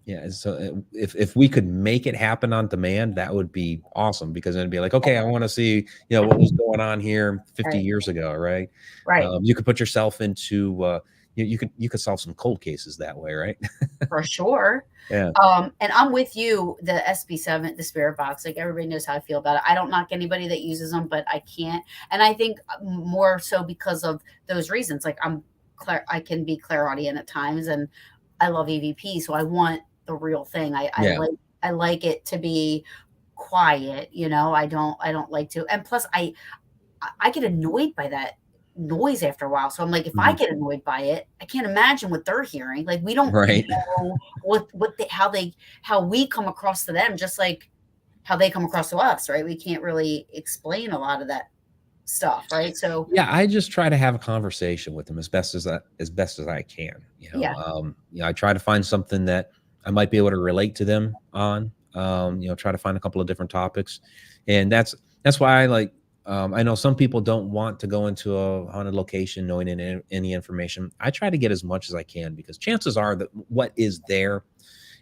Yeah, so if we could make it happen on demand, that would be awesome, because then it'd be like, okay, I want to see, what was going on here 50 years ago, right? Right. You could put yourself into, you could solve some cold cases that way, right? For sure. Yeah. And I'm with you, the SB7, the spirit box, like, everybody knows how I feel about it. I don't knock anybody that uses them, but I can't. And I think more so because of those reasons. Like, I can be clairaudient at times, and I love EVP, so I want the real thing. I like it to be quiet, I don't like to, and plus I get annoyed by that noise after a while. So I'm like, if I get annoyed by it, I can't imagine what they're hearing. Like, we don't know how we come across to them, just like how they come across to us, right? We can't really explain a lot of that stuff, right? So yeah, I just try to have a conversation with them as best as I can. I try to find something that I might be able to relate to them on. Try to find a couple of different topics, and that's why I know some people don't want to go into a haunted location knowing any information. I try to get as much as I can, because chances are that what is there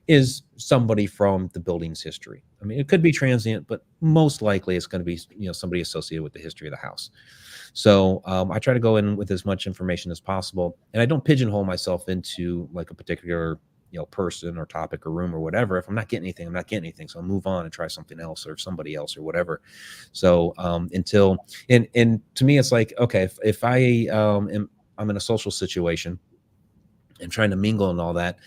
is somebody from the building's history. I mean, it could be transient, but most likely it's going to be, somebody associated with the history of the house. So I try to go in with as much information as possible, and I don't pigeonhole myself into like a particular person or topic or room or whatever. If I'm not getting anything, I'm not getting anything. So I'll move on and try something else or somebody else or whatever. So until and to me, it's like, okay, if I'm in a social situation and trying to mingle and all that,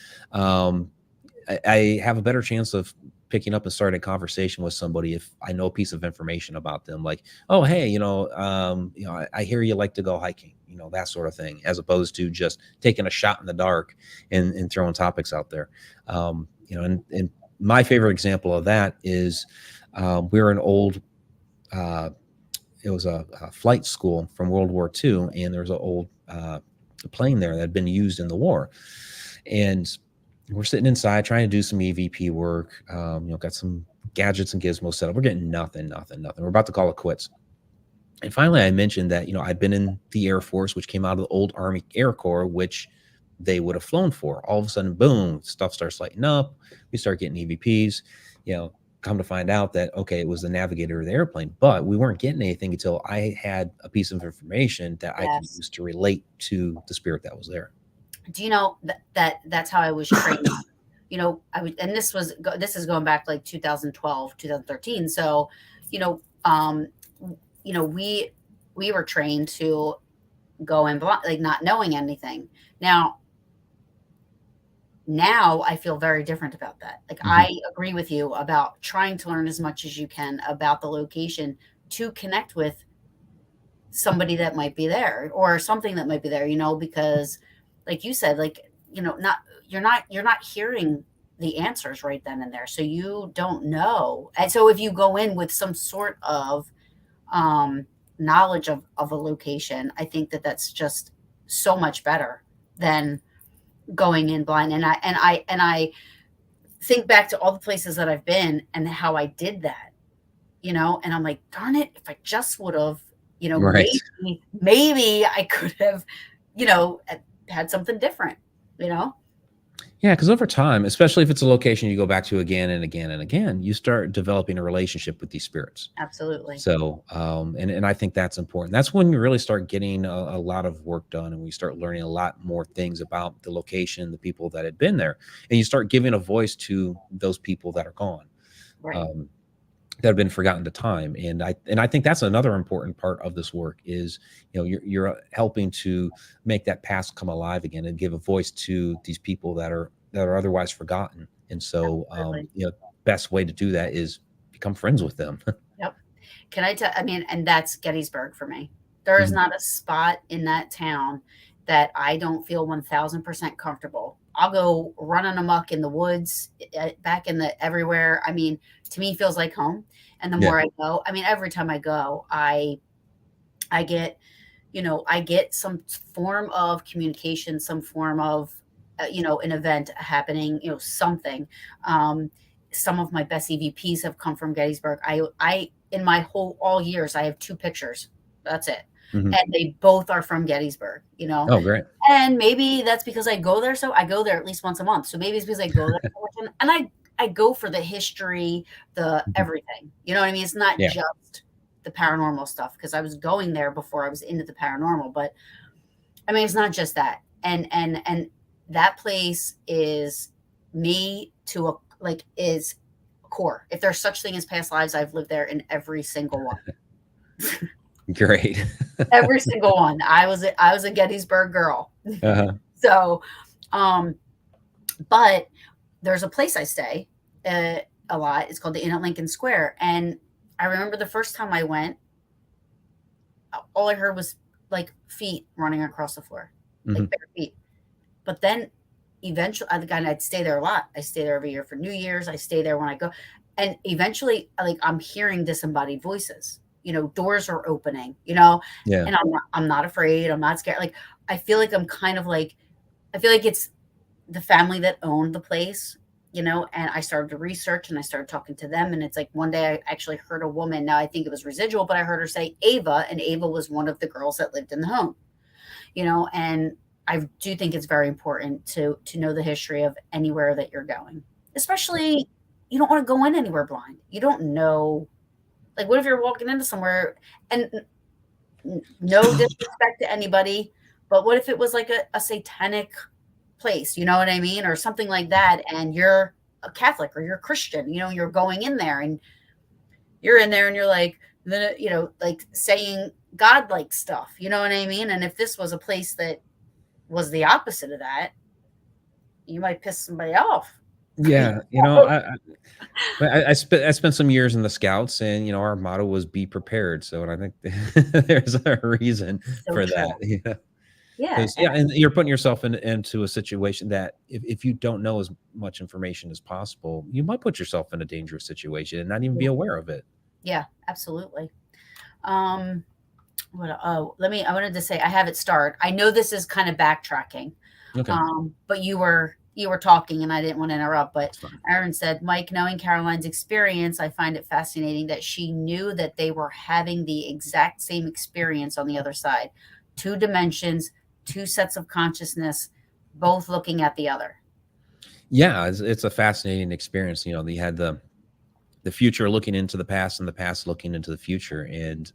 I have a better chance of picking up and starting a conversation with somebody if I know a piece of information about them, like, oh, hey, I hear you like to go hiking, that sort of thing, as opposed to just taking a shot in the dark and throwing topics out there. And my favorite example of that is we're an old, it was a flight school from World War II, and there was an old plane there that had been used in the war. And we're sitting inside trying to do some EVP work. Got some gadgets and gizmos set up. We're getting nothing. We're about to call it quits. And finally, I mentioned that, I'd been in the Air Force, which came out of the old Army Air Corps, which they would have flown for. All of a sudden, boom, stuff starts lighting up. We start getting EVPs. Come to find out that, okay, it was the navigator of the airplane, but we weren't getting anything until I had a piece of information that I could use to relate to the spirit that was there. Do you know that's how I was trained? And this is going back like 2012, 2013. So, we were trained to go in blind, like not knowing anything. Now I feel very different about that. Like, I agree with you about trying to learn as much as you can about the location to connect with somebody that might be there or something that might be there, because like you said, like, you're not hearing the answers right then and there. So you don't know. And so if you go in with some sort of knowledge of a location, I think that's just so much better than going in blind. And I think back to all the places that I've been and how I did that, and I'm like, darn it, if I just would have, Right. maybe I could have, had something different, Yeah, because over time, especially if it's a location you go back to again and again and again, you start developing a relationship with these spirits. Absolutely. So, and I think that's important. That's when you really start getting a lot of work done, and we start learning a lot more things about the location, the people that had been there, and you start giving a voice to those people that are gone. Right. That have been forgotten to time. And I think that's another important part of this work is, you're helping to make that past come alive again and give a voice to these people that are otherwise forgotten. And so, best way to do that is become friends with them. Yep. Can I tell, and that's Gettysburg for me. There is not a spot in that town that I don't feel 1000% comfortable. I'll go running amok in the woods, back in the everywhere. To me, it feels like home. And the more I go, every time I go, I get, I get some form of communication, some form of, an event happening, something. Some of my best EVPs have come from Gettysburg. I in my all years, I have 2 pictures. That's it. And they both are from Gettysburg, Oh, great. And maybe that's because I go there. So I go there at least once a month. So maybe it's because I go there so much, and I go for the history, the everything. You know what I mean? It's not just the paranormal stuff, because I was going there before I was into the paranormal. But it's not just that. And that place is me to is core. If there's such thing as past lives, I've lived there in every single one. Great. Every single one. I was a Gettysburg girl. So, but there's a place I stay a lot. It's called the Inn at Lincoln Square. And I remember the first time I went, all I heard was like feet running across the floor, like bare feet. But then eventually, I'd stay there a lot. I stay there every year for New Year's. I stay there when I go. And eventually, I'm hearing disembodied voices. Doors are opening, and I'm not afraid. I'm not scared. I feel like I'm kind of I feel like it's the family that owned the place, you know, and I started to research and I started talking to them. And it's like one day I actually heard a woman, now I think it was residual, but I heard her say Ava, and Ava was one of the girls that lived in the home, you know, and I do think it's very important to know the history of anywhere that you're going, especially you don't want to go in anywhere blind. You don't know, like, what if you're walking into somewhere and no disrespect to anybody, but what if it was like a satanic place, you know what I mean? Or something like that. And you're a Catholic or you're a Christian, you know, you're going in there and you're in there and you're like, you know, like saying God-like stuff, you know what I mean? And if this was a place that was the opposite of that, you might piss somebody off. Yeah, you know, I spent some years in the Scouts, and you know, our motto was "Be prepared." So, and I think there's a reason So for true. that. Yeah, Yeah. 'cause, yeah, and you're putting yourself into a situation that if you don't know as much information as possible, you might put yourself in a dangerous situation and not even be aware of it. Yeah, absolutely. I wanted to say I have it start. I know this is kind of backtracking. Okay, But you were talking and I didn't want to interrupt, but that's fine. Aaron said, Mike, knowing Caroline's experience, I find it fascinating that she knew that they were having the exact same experience on the other side. 2 dimensions, 2 sets of consciousness, both looking at the other. Yeah, it's a fascinating experience. You know, they had the future looking into the past and the past looking into the future, and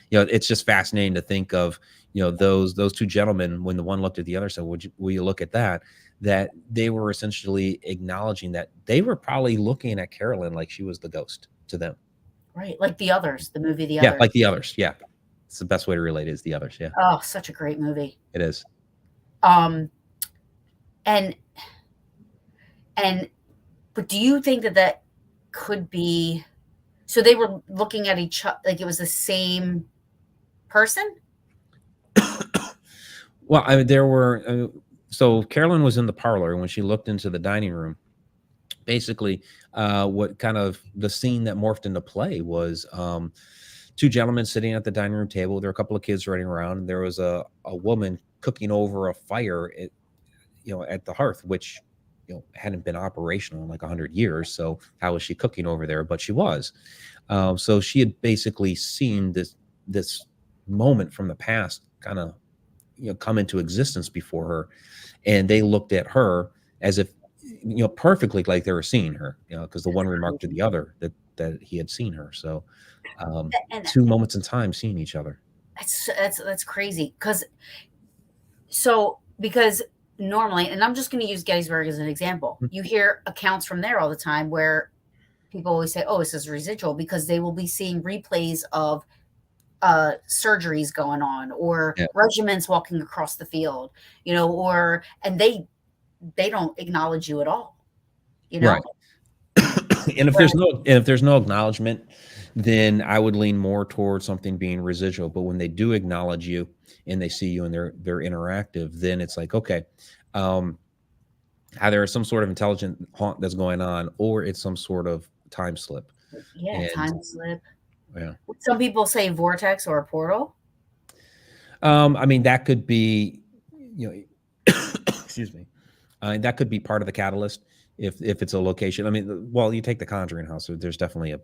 you know, it's just fascinating to think of, you know, those 2 gentlemen, when the one looked at the other, said, will you look at that, that they were essentially acknowledging that they were probably looking at Carolyn like she was the ghost to them. Right. Like The Others, the movie The Yeah, Others. like The Others. Yeah, it's the best way to relate it, is The Others. Yeah, Oh, such a great movie. it is. Um, and but do you think that could be, so they were looking at each other like it was the same person? Well, I mean, there were so Carolyn was in the parlor, and when she looked into the dining room, basically what kind of the scene that morphed into play was 2 gentlemen sitting at the dining room table. There were a couple of kids running around, and there was a woman cooking over a fire at, you know, at the hearth, which, you know, hadn't been operational in like 100 years. So how was she cooking over there? But she was. So she had basically seen this moment from the past kind of, you know, come into existence before her, and they looked at her as if, you know, perfectly like they were seeing her, you know, because the one remarked to the other that he had seen her. So And 2 moments in time seeing each other. that's crazy because normally, and I'm just going to use Gettysburg as an example, you hear accounts from there all the time where people always say, oh, this is residual, because they will be seeing replays of surgeries going on, or Yeah. regiments walking across the field, you know, and they don't acknowledge you at all, you know. Right. And if there's no acknowledgement, then I would lean more towards something being residual. But when they do acknowledge you and they see you and they're interactive, then it's like, okay, either some sort of intelligent haunt that's going on, or it's some sort of time slip. Yeah, And time slip. yeah, Some people say vortex or a portal. I mean, that could be, you know, excuse me, that could be part of the catalyst if it's a location. I mean, well, you take the Conjuring house, so there's definitely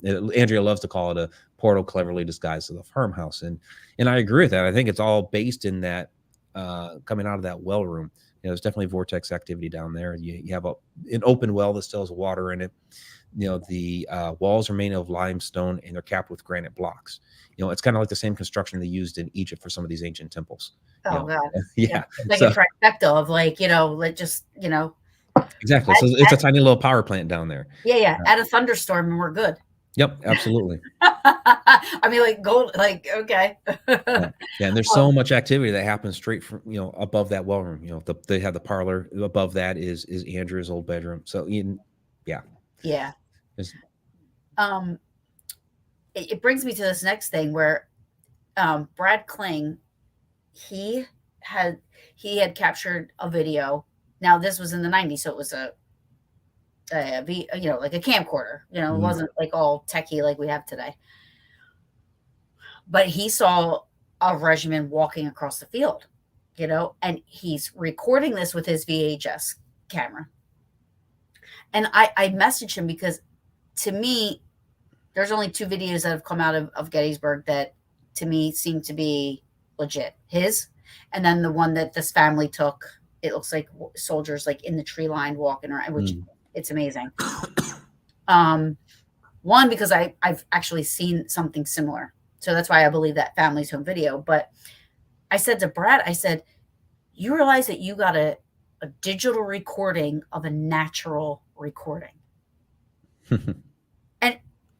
Andrea loves to call it a portal cleverly disguised as a farmhouse, and I agree with that. I think it's all based in that coming out of that well room. You know, there's definitely vortex activity down there. You have an open well that still has water in it. You know, the walls are made of limestone and they're capped with granite blocks. You know, it's kind of like the same construction they used in Egypt for some of these ancient temples. Oh, You know? God. Yeah. It's like a trifecta of, like, you know, like, just, you know. Exactly. So it's a tiny little power plant down there. Yeah. Add a thunderstorm and we're good. Yep, absolutely. I mean, like, gold, like, okay. Yeah, and there's so much activity that happens straight from, you know, above that well room. You know, they have the parlor. Above that is Andrew's old bedroom. So yeah. Yeah. It's, It brings me to this next thing where Brad Kling, he had captured a video. Now, this was in the 90s, so it was you know, like a camcorder. You know, it wasn't like all techie like we have today. But he saw a regiment walking across the field, you know, and he's recording this with his VHS camera. And I messaged him because to me, there's only 2 videos that have come out of Gettysburg that to me seem to be legit. His, and then the one that this family took, it looks like soldiers like in the tree line walking around, which it's amazing. One, because I've actually seen something similar. So that's why I believe that family's home video. But I said to Brad, I said, you realize that you got a digital recording of a natural recording. And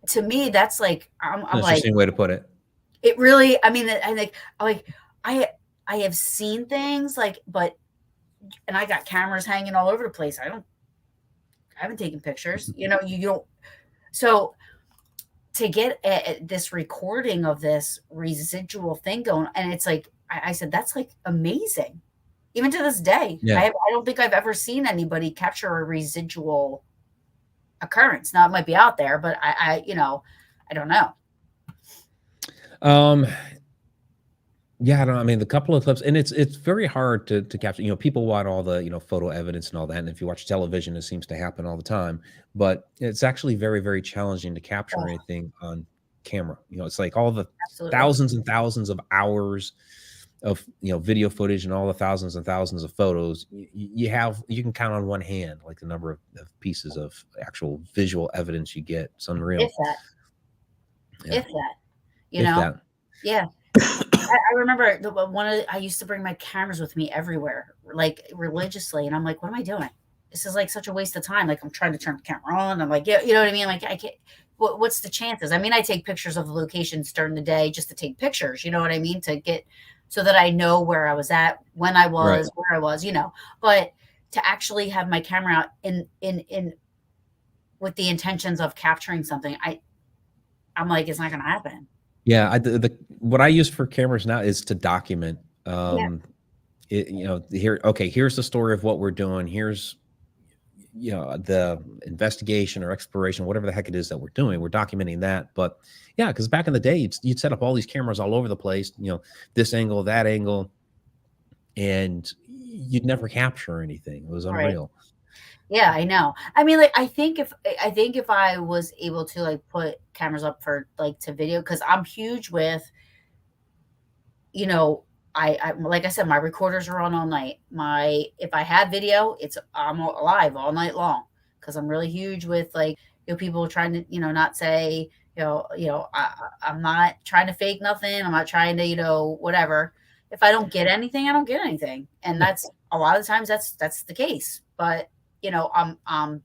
to me, that's like, I'm like, interesting way to put it. It really, I mean, I have seen things like, and I got cameras hanging all over the place. I haven't taken pictures, you don't. So to get this recording of this residual thing going, and it's like, I said, that's like amazing. Even to this day, Yeah. I don't think I've ever seen anybody capture a residual occurrence. Now it might be out there, but I don't know. Yeah, I don't know. I mean, the couple of clips, and it's very hard to capture. People want all the photo evidence and all that. And if you watch television, it seems to happen all the time. But it's actually very, very challenging to capture anything on camera. It's like all the thousands and thousands of hours of video footage and all the thousands and thousands of photos. You can count on one hand like the number of pieces of actual visual evidence you get. It's unreal. If that, yeah. I remember I used to bring my cameras with me everywhere, like religiously. And I'm like, what am I doing? This is like such a waste of time. Like I'm trying to turn the camera on. I'm like, yeah, you know what I mean? Like I can't, what's the chances? I mean, I take pictures of the locations during the day just to take pictures, you know what I mean? To get, so that I know where I was at, when I was, where I was, but to actually have my camera out in with the intentions of capturing something, I'm like, it's not going to happen. Yeah, what I use for cameras now is to document. Here's the story of what we're doing. Here's the investigation or exploration, whatever the heck it is that we're doing. We're documenting that. But yeah, because back in the day, you'd set up all these cameras all over the place. This angle, that angle, and you'd never capture anything. It was unreal. Right. Yeah, I know. I mean, like, I think if I was able to like put cameras up for like to video, because I'm huge with, I like I said, my recorders are on all night. If I have video, I'm alive all night long because I'm really huge with like people trying to not say I'm not trying to fake nothing. I'm not trying to whatever. If I don't get anything, I don't get anything, and that's a lot of times that's the case. But I'm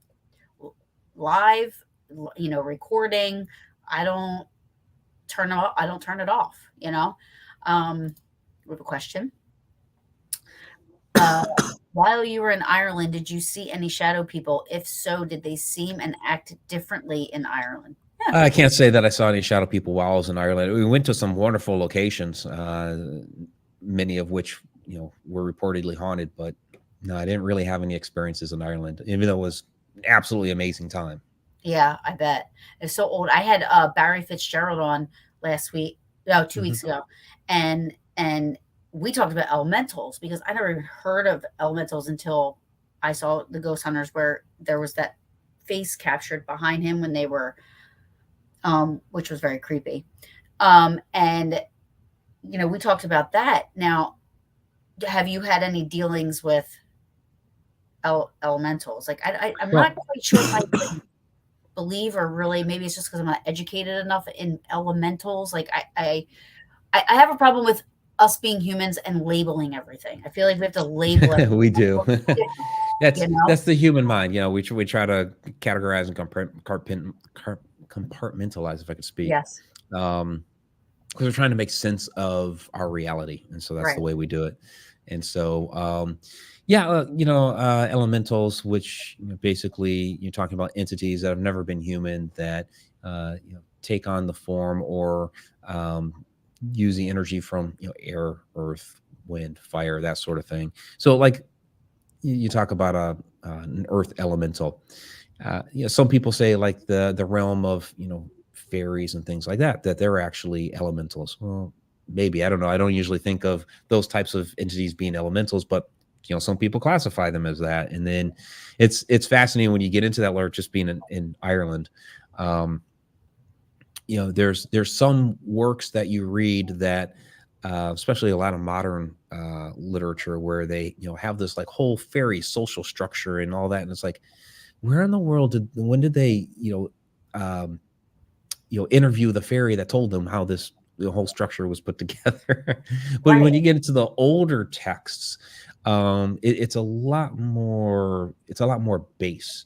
live, recording. I don't turn it off. We have a question. While you were in Ireland, did you see any shadow people? If so, did they seem and act differently in Ireland? Yeah. I can't say that I saw any shadow people while I was in Ireland. We went to some wonderful locations, many of which were reportedly haunted, but no, I didn't really have any experiences in Ireland, even though it was an absolutely amazing time. Yeah, I bet. It's so old. I had Barry Fitzgerald on last week, 2 weeks ago, and we talked about elementals because I never even heard of elementals until I saw the Ghost Hunters, where there was that face captured behind him when they were, which was very creepy. And we talked about that. Now, have you had any dealings with elementals? Like I'm not quite sure if I believe, or really maybe it's just because I'm not educated enough in elementals. Like I have a problem with us being humans and labeling everything. I feel like we have to label it. We do. That's the human mind. We try to categorize and compartmentalize, if I could speak. Yes. Because we're trying to make sense of our reality, and so that's the way we do it. And so elementals, which basically you're talking about entities that have never been human, that take on the form or use the energy from air, earth, wind, fire, that sort of thing. So like you talk about an earth elemental. Some people say like the realm of fairies and things like that they're actually elementals. Well, maybe, I don't know. I don't usually think of those types of entities being elementals, but some people classify them as that. And then it's fascinating when you get into that lore, just being in Ireland. There's some works that you read that, especially a lot of modern literature, where they have this like whole fairy social structure and all that, and it's like, where in the world when did they interview the fairy that told them how the whole structure was put together? But when you get into the older texts, it's a lot more base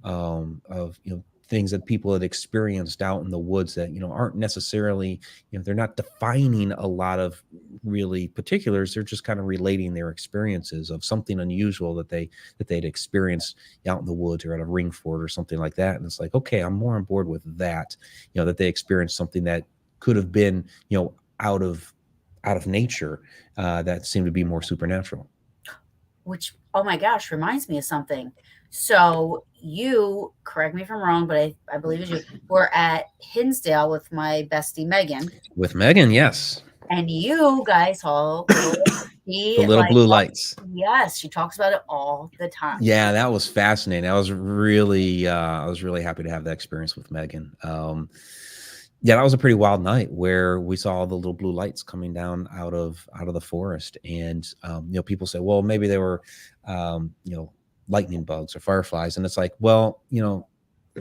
of things that people had experienced out in the woods that aren't necessarily, they're not defining a lot of really particulars. They're just kind of relating their experiences of something unusual that they'd experienced out in the woods or at a ring fort or something like that. And it's like, okay, I'm more on board with that, that they experienced something that could have been out of nature, that seemed to be more supernatural. Which, oh my gosh, reminds me of something. So you, correct me if I'm wrong, but I believe it's you, were at Hinsdale with my bestie Megan. With Megan, yes. And you guys saw the little blue lights. Yes, she talks about it all the time. Yeah, that was fascinating. I was really happy to have that experience with Megan. Yeah, that was a pretty wild night where we saw the little blue lights coming down out of the forest. And people say, well, maybe they were lightning bugs or fireflies. And it's like, well,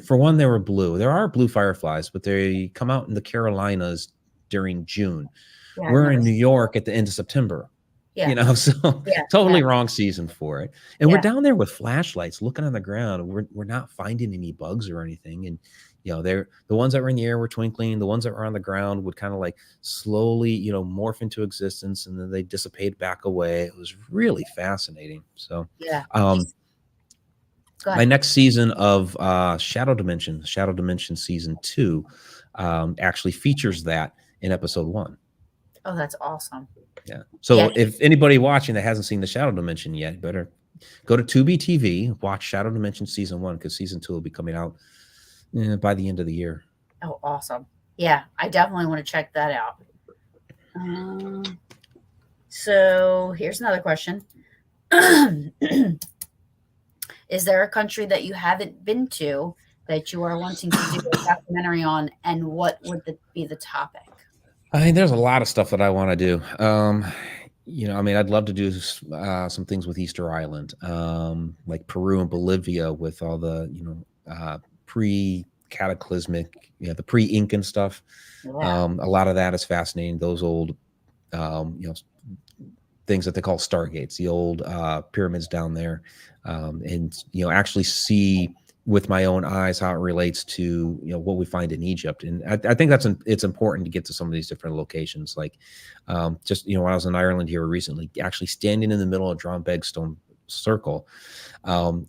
for one, they were blue. There are blue fireflies, but they come out in the Carolinas during June. Yeah, we're in New York at the end of September. Yeah. So totally wrong season for it. And we're down there with flashlights looking on the ground. We're not finding any bugs or anything. And they're the ones that were in the air were twinkling. The ones that were on the ground would kind of like slowly, morph into existence, and then they dissipate back away. It was really fascinating. So my next season of Shadow Dimension season 2, actually features that in episode 1. Oh, that's awesome. Yeah. So if anybody watching that hasn't seen the Shadow Dimension yet, better go to Tubi TV, watch Shadow Dimension season 1, because season 2 will be coming out by the end of the year. Oh, awesome. Yeah, I definitely want to check that out. So here's another question. Is there a country that you haven't been to that you are wanting to do a documentary on, and what would be the topic? I mean, there's a lot of stuff that I want to do. I'd love to do some things with Easter Island, like Peru and Bolivia, with all the, pre-cataclysmic, the pre-Incan stuff. Yeah. A lot of that is fascinating. Those old, things that they call stargates, the old pyramids down there, and actually see with my own eyes how it relates to what we find in Egypt. And I think it's important to get to some of these different locations. Like just when I was in Ireland here recently, actually standing in the middle of Drombeg Stone Circle.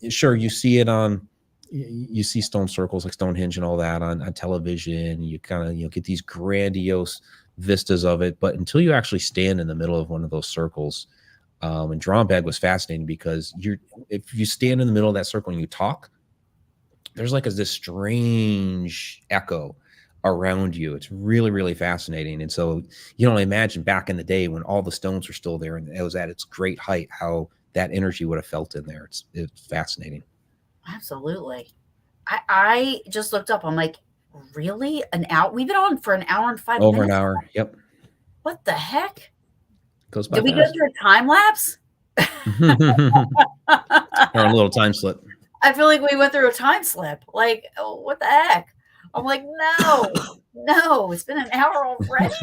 Sure, you see it on. You see stone circles like Stonehenge and all that on television. You kind of get these grandiose vistas of it, but until you actually stand in the middle of one of those circles, and Drombeg was fascinating because if you stand in the middle of that circle and you talk, there's like this strange echo around you. It's really, really fascinating. And so you don't imagine back in the day when all the stones were still there and it was at its great height, how that energy would have felt in there. It's fascinating. Absolutely. I just looked up. I'm like, really? An hour? We've been on for an hour and 5 minutes. Over an hour. Yep. What the heck? Goes by Did we go through a time lapse? Or a little time slip. I feel like we went through a time slip. Like, oh, what the heck? I'm like, no, it's been an hour already.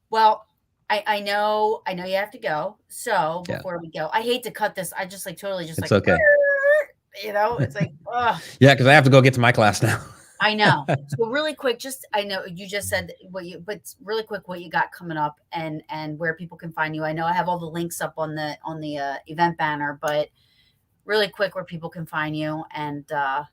Well, I know you have to go. So before we go, I hate to cut this. I just totally just it's okay. It's like, yeah, because I have to go get to my class now. I know. So really quick, I know you just said but really quick, what you got coming up and where people can find you. I know I have all the links up on the event banner, but really quick, where people can find you. And I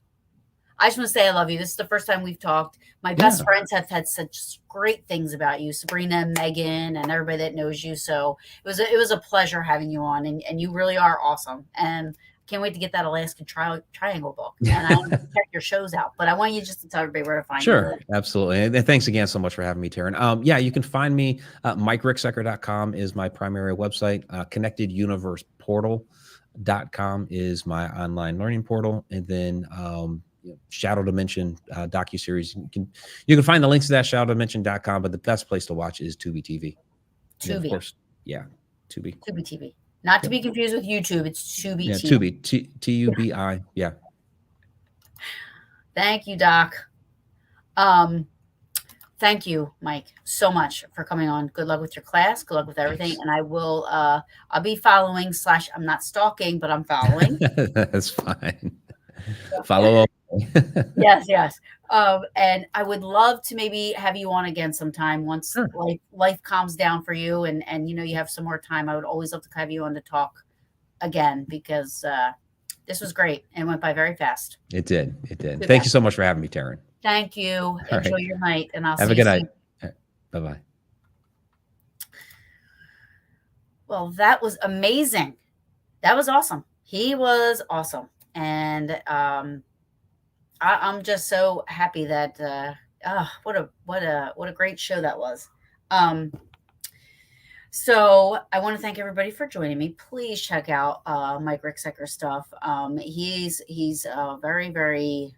just want to say I love you. This is the first time we've talked. My best friends have had such great things about you, Sabrina, Megan, and everybody that knows you. So it was a pleasure having you on, and you really are awesome. And can't wait to get that Alaskan Triangle book. And I want to check your shows out, but I want you just to tell everybody where to find you. Sure, absolutely. And thanks again so much for having me, Taryn. Yeah, you can find me. MikeRicksecker.com is my primary website. ConnectedUniversePortal.com is my online learning portal. And then Shadow Dimension docuseries. You can find the links to that ShadowDimension.com, but the best place to watch is Tubi TV. Tubi. Of course, yeah, Tubi. Tubi TV. Not to be confused with YouTube. It's Tubi Yeah, TV. Tubi. Tubi. Yeah. Thank you, Doc. Thank you, Mike, so much for coming on. Good luck with your class. Good luck with everything. Thanks. And I will, I'll be following / I'm not stalking, but I'm following. That's fine. Follow up. Yes. And I would love to maybe have you on again sometime once Sure. life calms down for you and you have some more time. I would always love to have you on to talk again because this was great and went by very fast. It did. Good Thank you so much for having me, Taryn. Thank you. Enjoy your night, and I'll Have see a good you night. soon. Bye-bye. Well, that was amazing. That was awesome. He was awesome. And I'm just so happy that what a great show that was. So I want to thank everybody for joining me. Please check out Mike Ricksecker stuff. He's very, very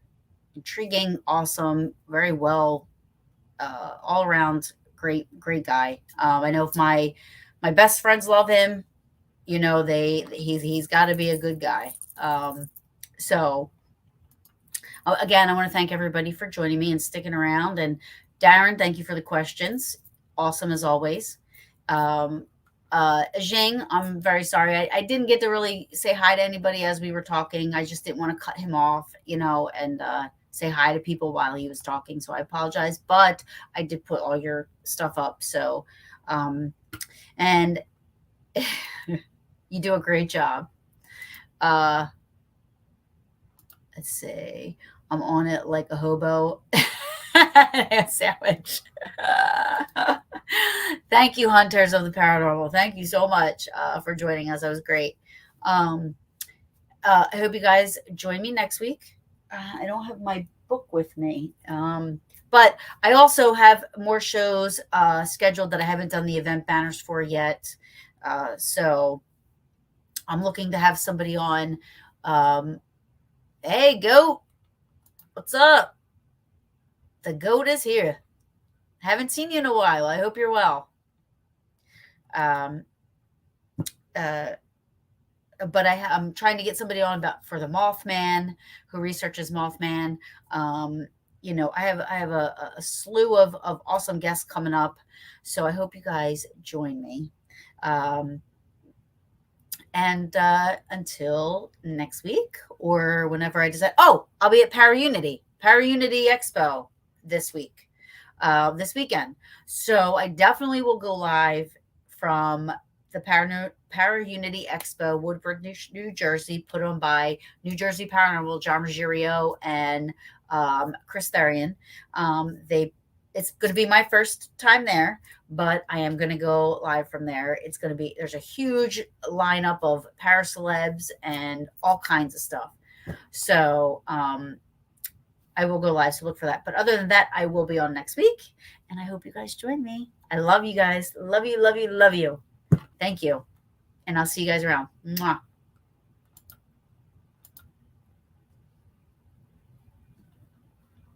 intriguing, awesome, very well, all around great guy. I know if my best friends love him, he's got to be a good guy. So again, I want to thank everybody for joining me and sticking around. And Darren, thank you for the questions. Awesome as always. Jing, I'm very sorry. I didn't get to really say hi to anybody as we were talking. I just didn't want to cut him off, and say hi to people while he was talking. So I apologize, but I did put all your stuff up. So, and you do a great job. Let's see. I'm on it like a hobo. A sandwich. Thank you, Hunters of the Paranormal. Thank you so much for joining us. That was great. I hope you guys join me next week. I don't have my book with me, but I also have more shows scheduled that I haven't done the event banners for yet. So I'm looking to have somebody on. Hey, Goat. What's up? The Goat is here. Haven't seen you in a while. I hope you're well. But I'm trying to get somebody on for the Mothman, who researches Mothman. I have a slew of awesome guests coming up. So I hope you guys join me. And until next week or whenever I decide. Oh, I'll be at Paraunity Expo this weekend. So I definitely will go live from the Paraunity Expo, Woodbridge, New Jersey, put on by New Jersey Paranormal, John Ruggiero and Chris Therian. It's going to be my first time there, but I am going to go live from there. There's a huge lineup of paracelebs and all kinds of stuff. So I will go live, so look for that. But other than that, I will be on next week, and I hope you guys join me. I love you guys. Love you, love you, love you. Thank you. And I'll see you guys around. Mwah.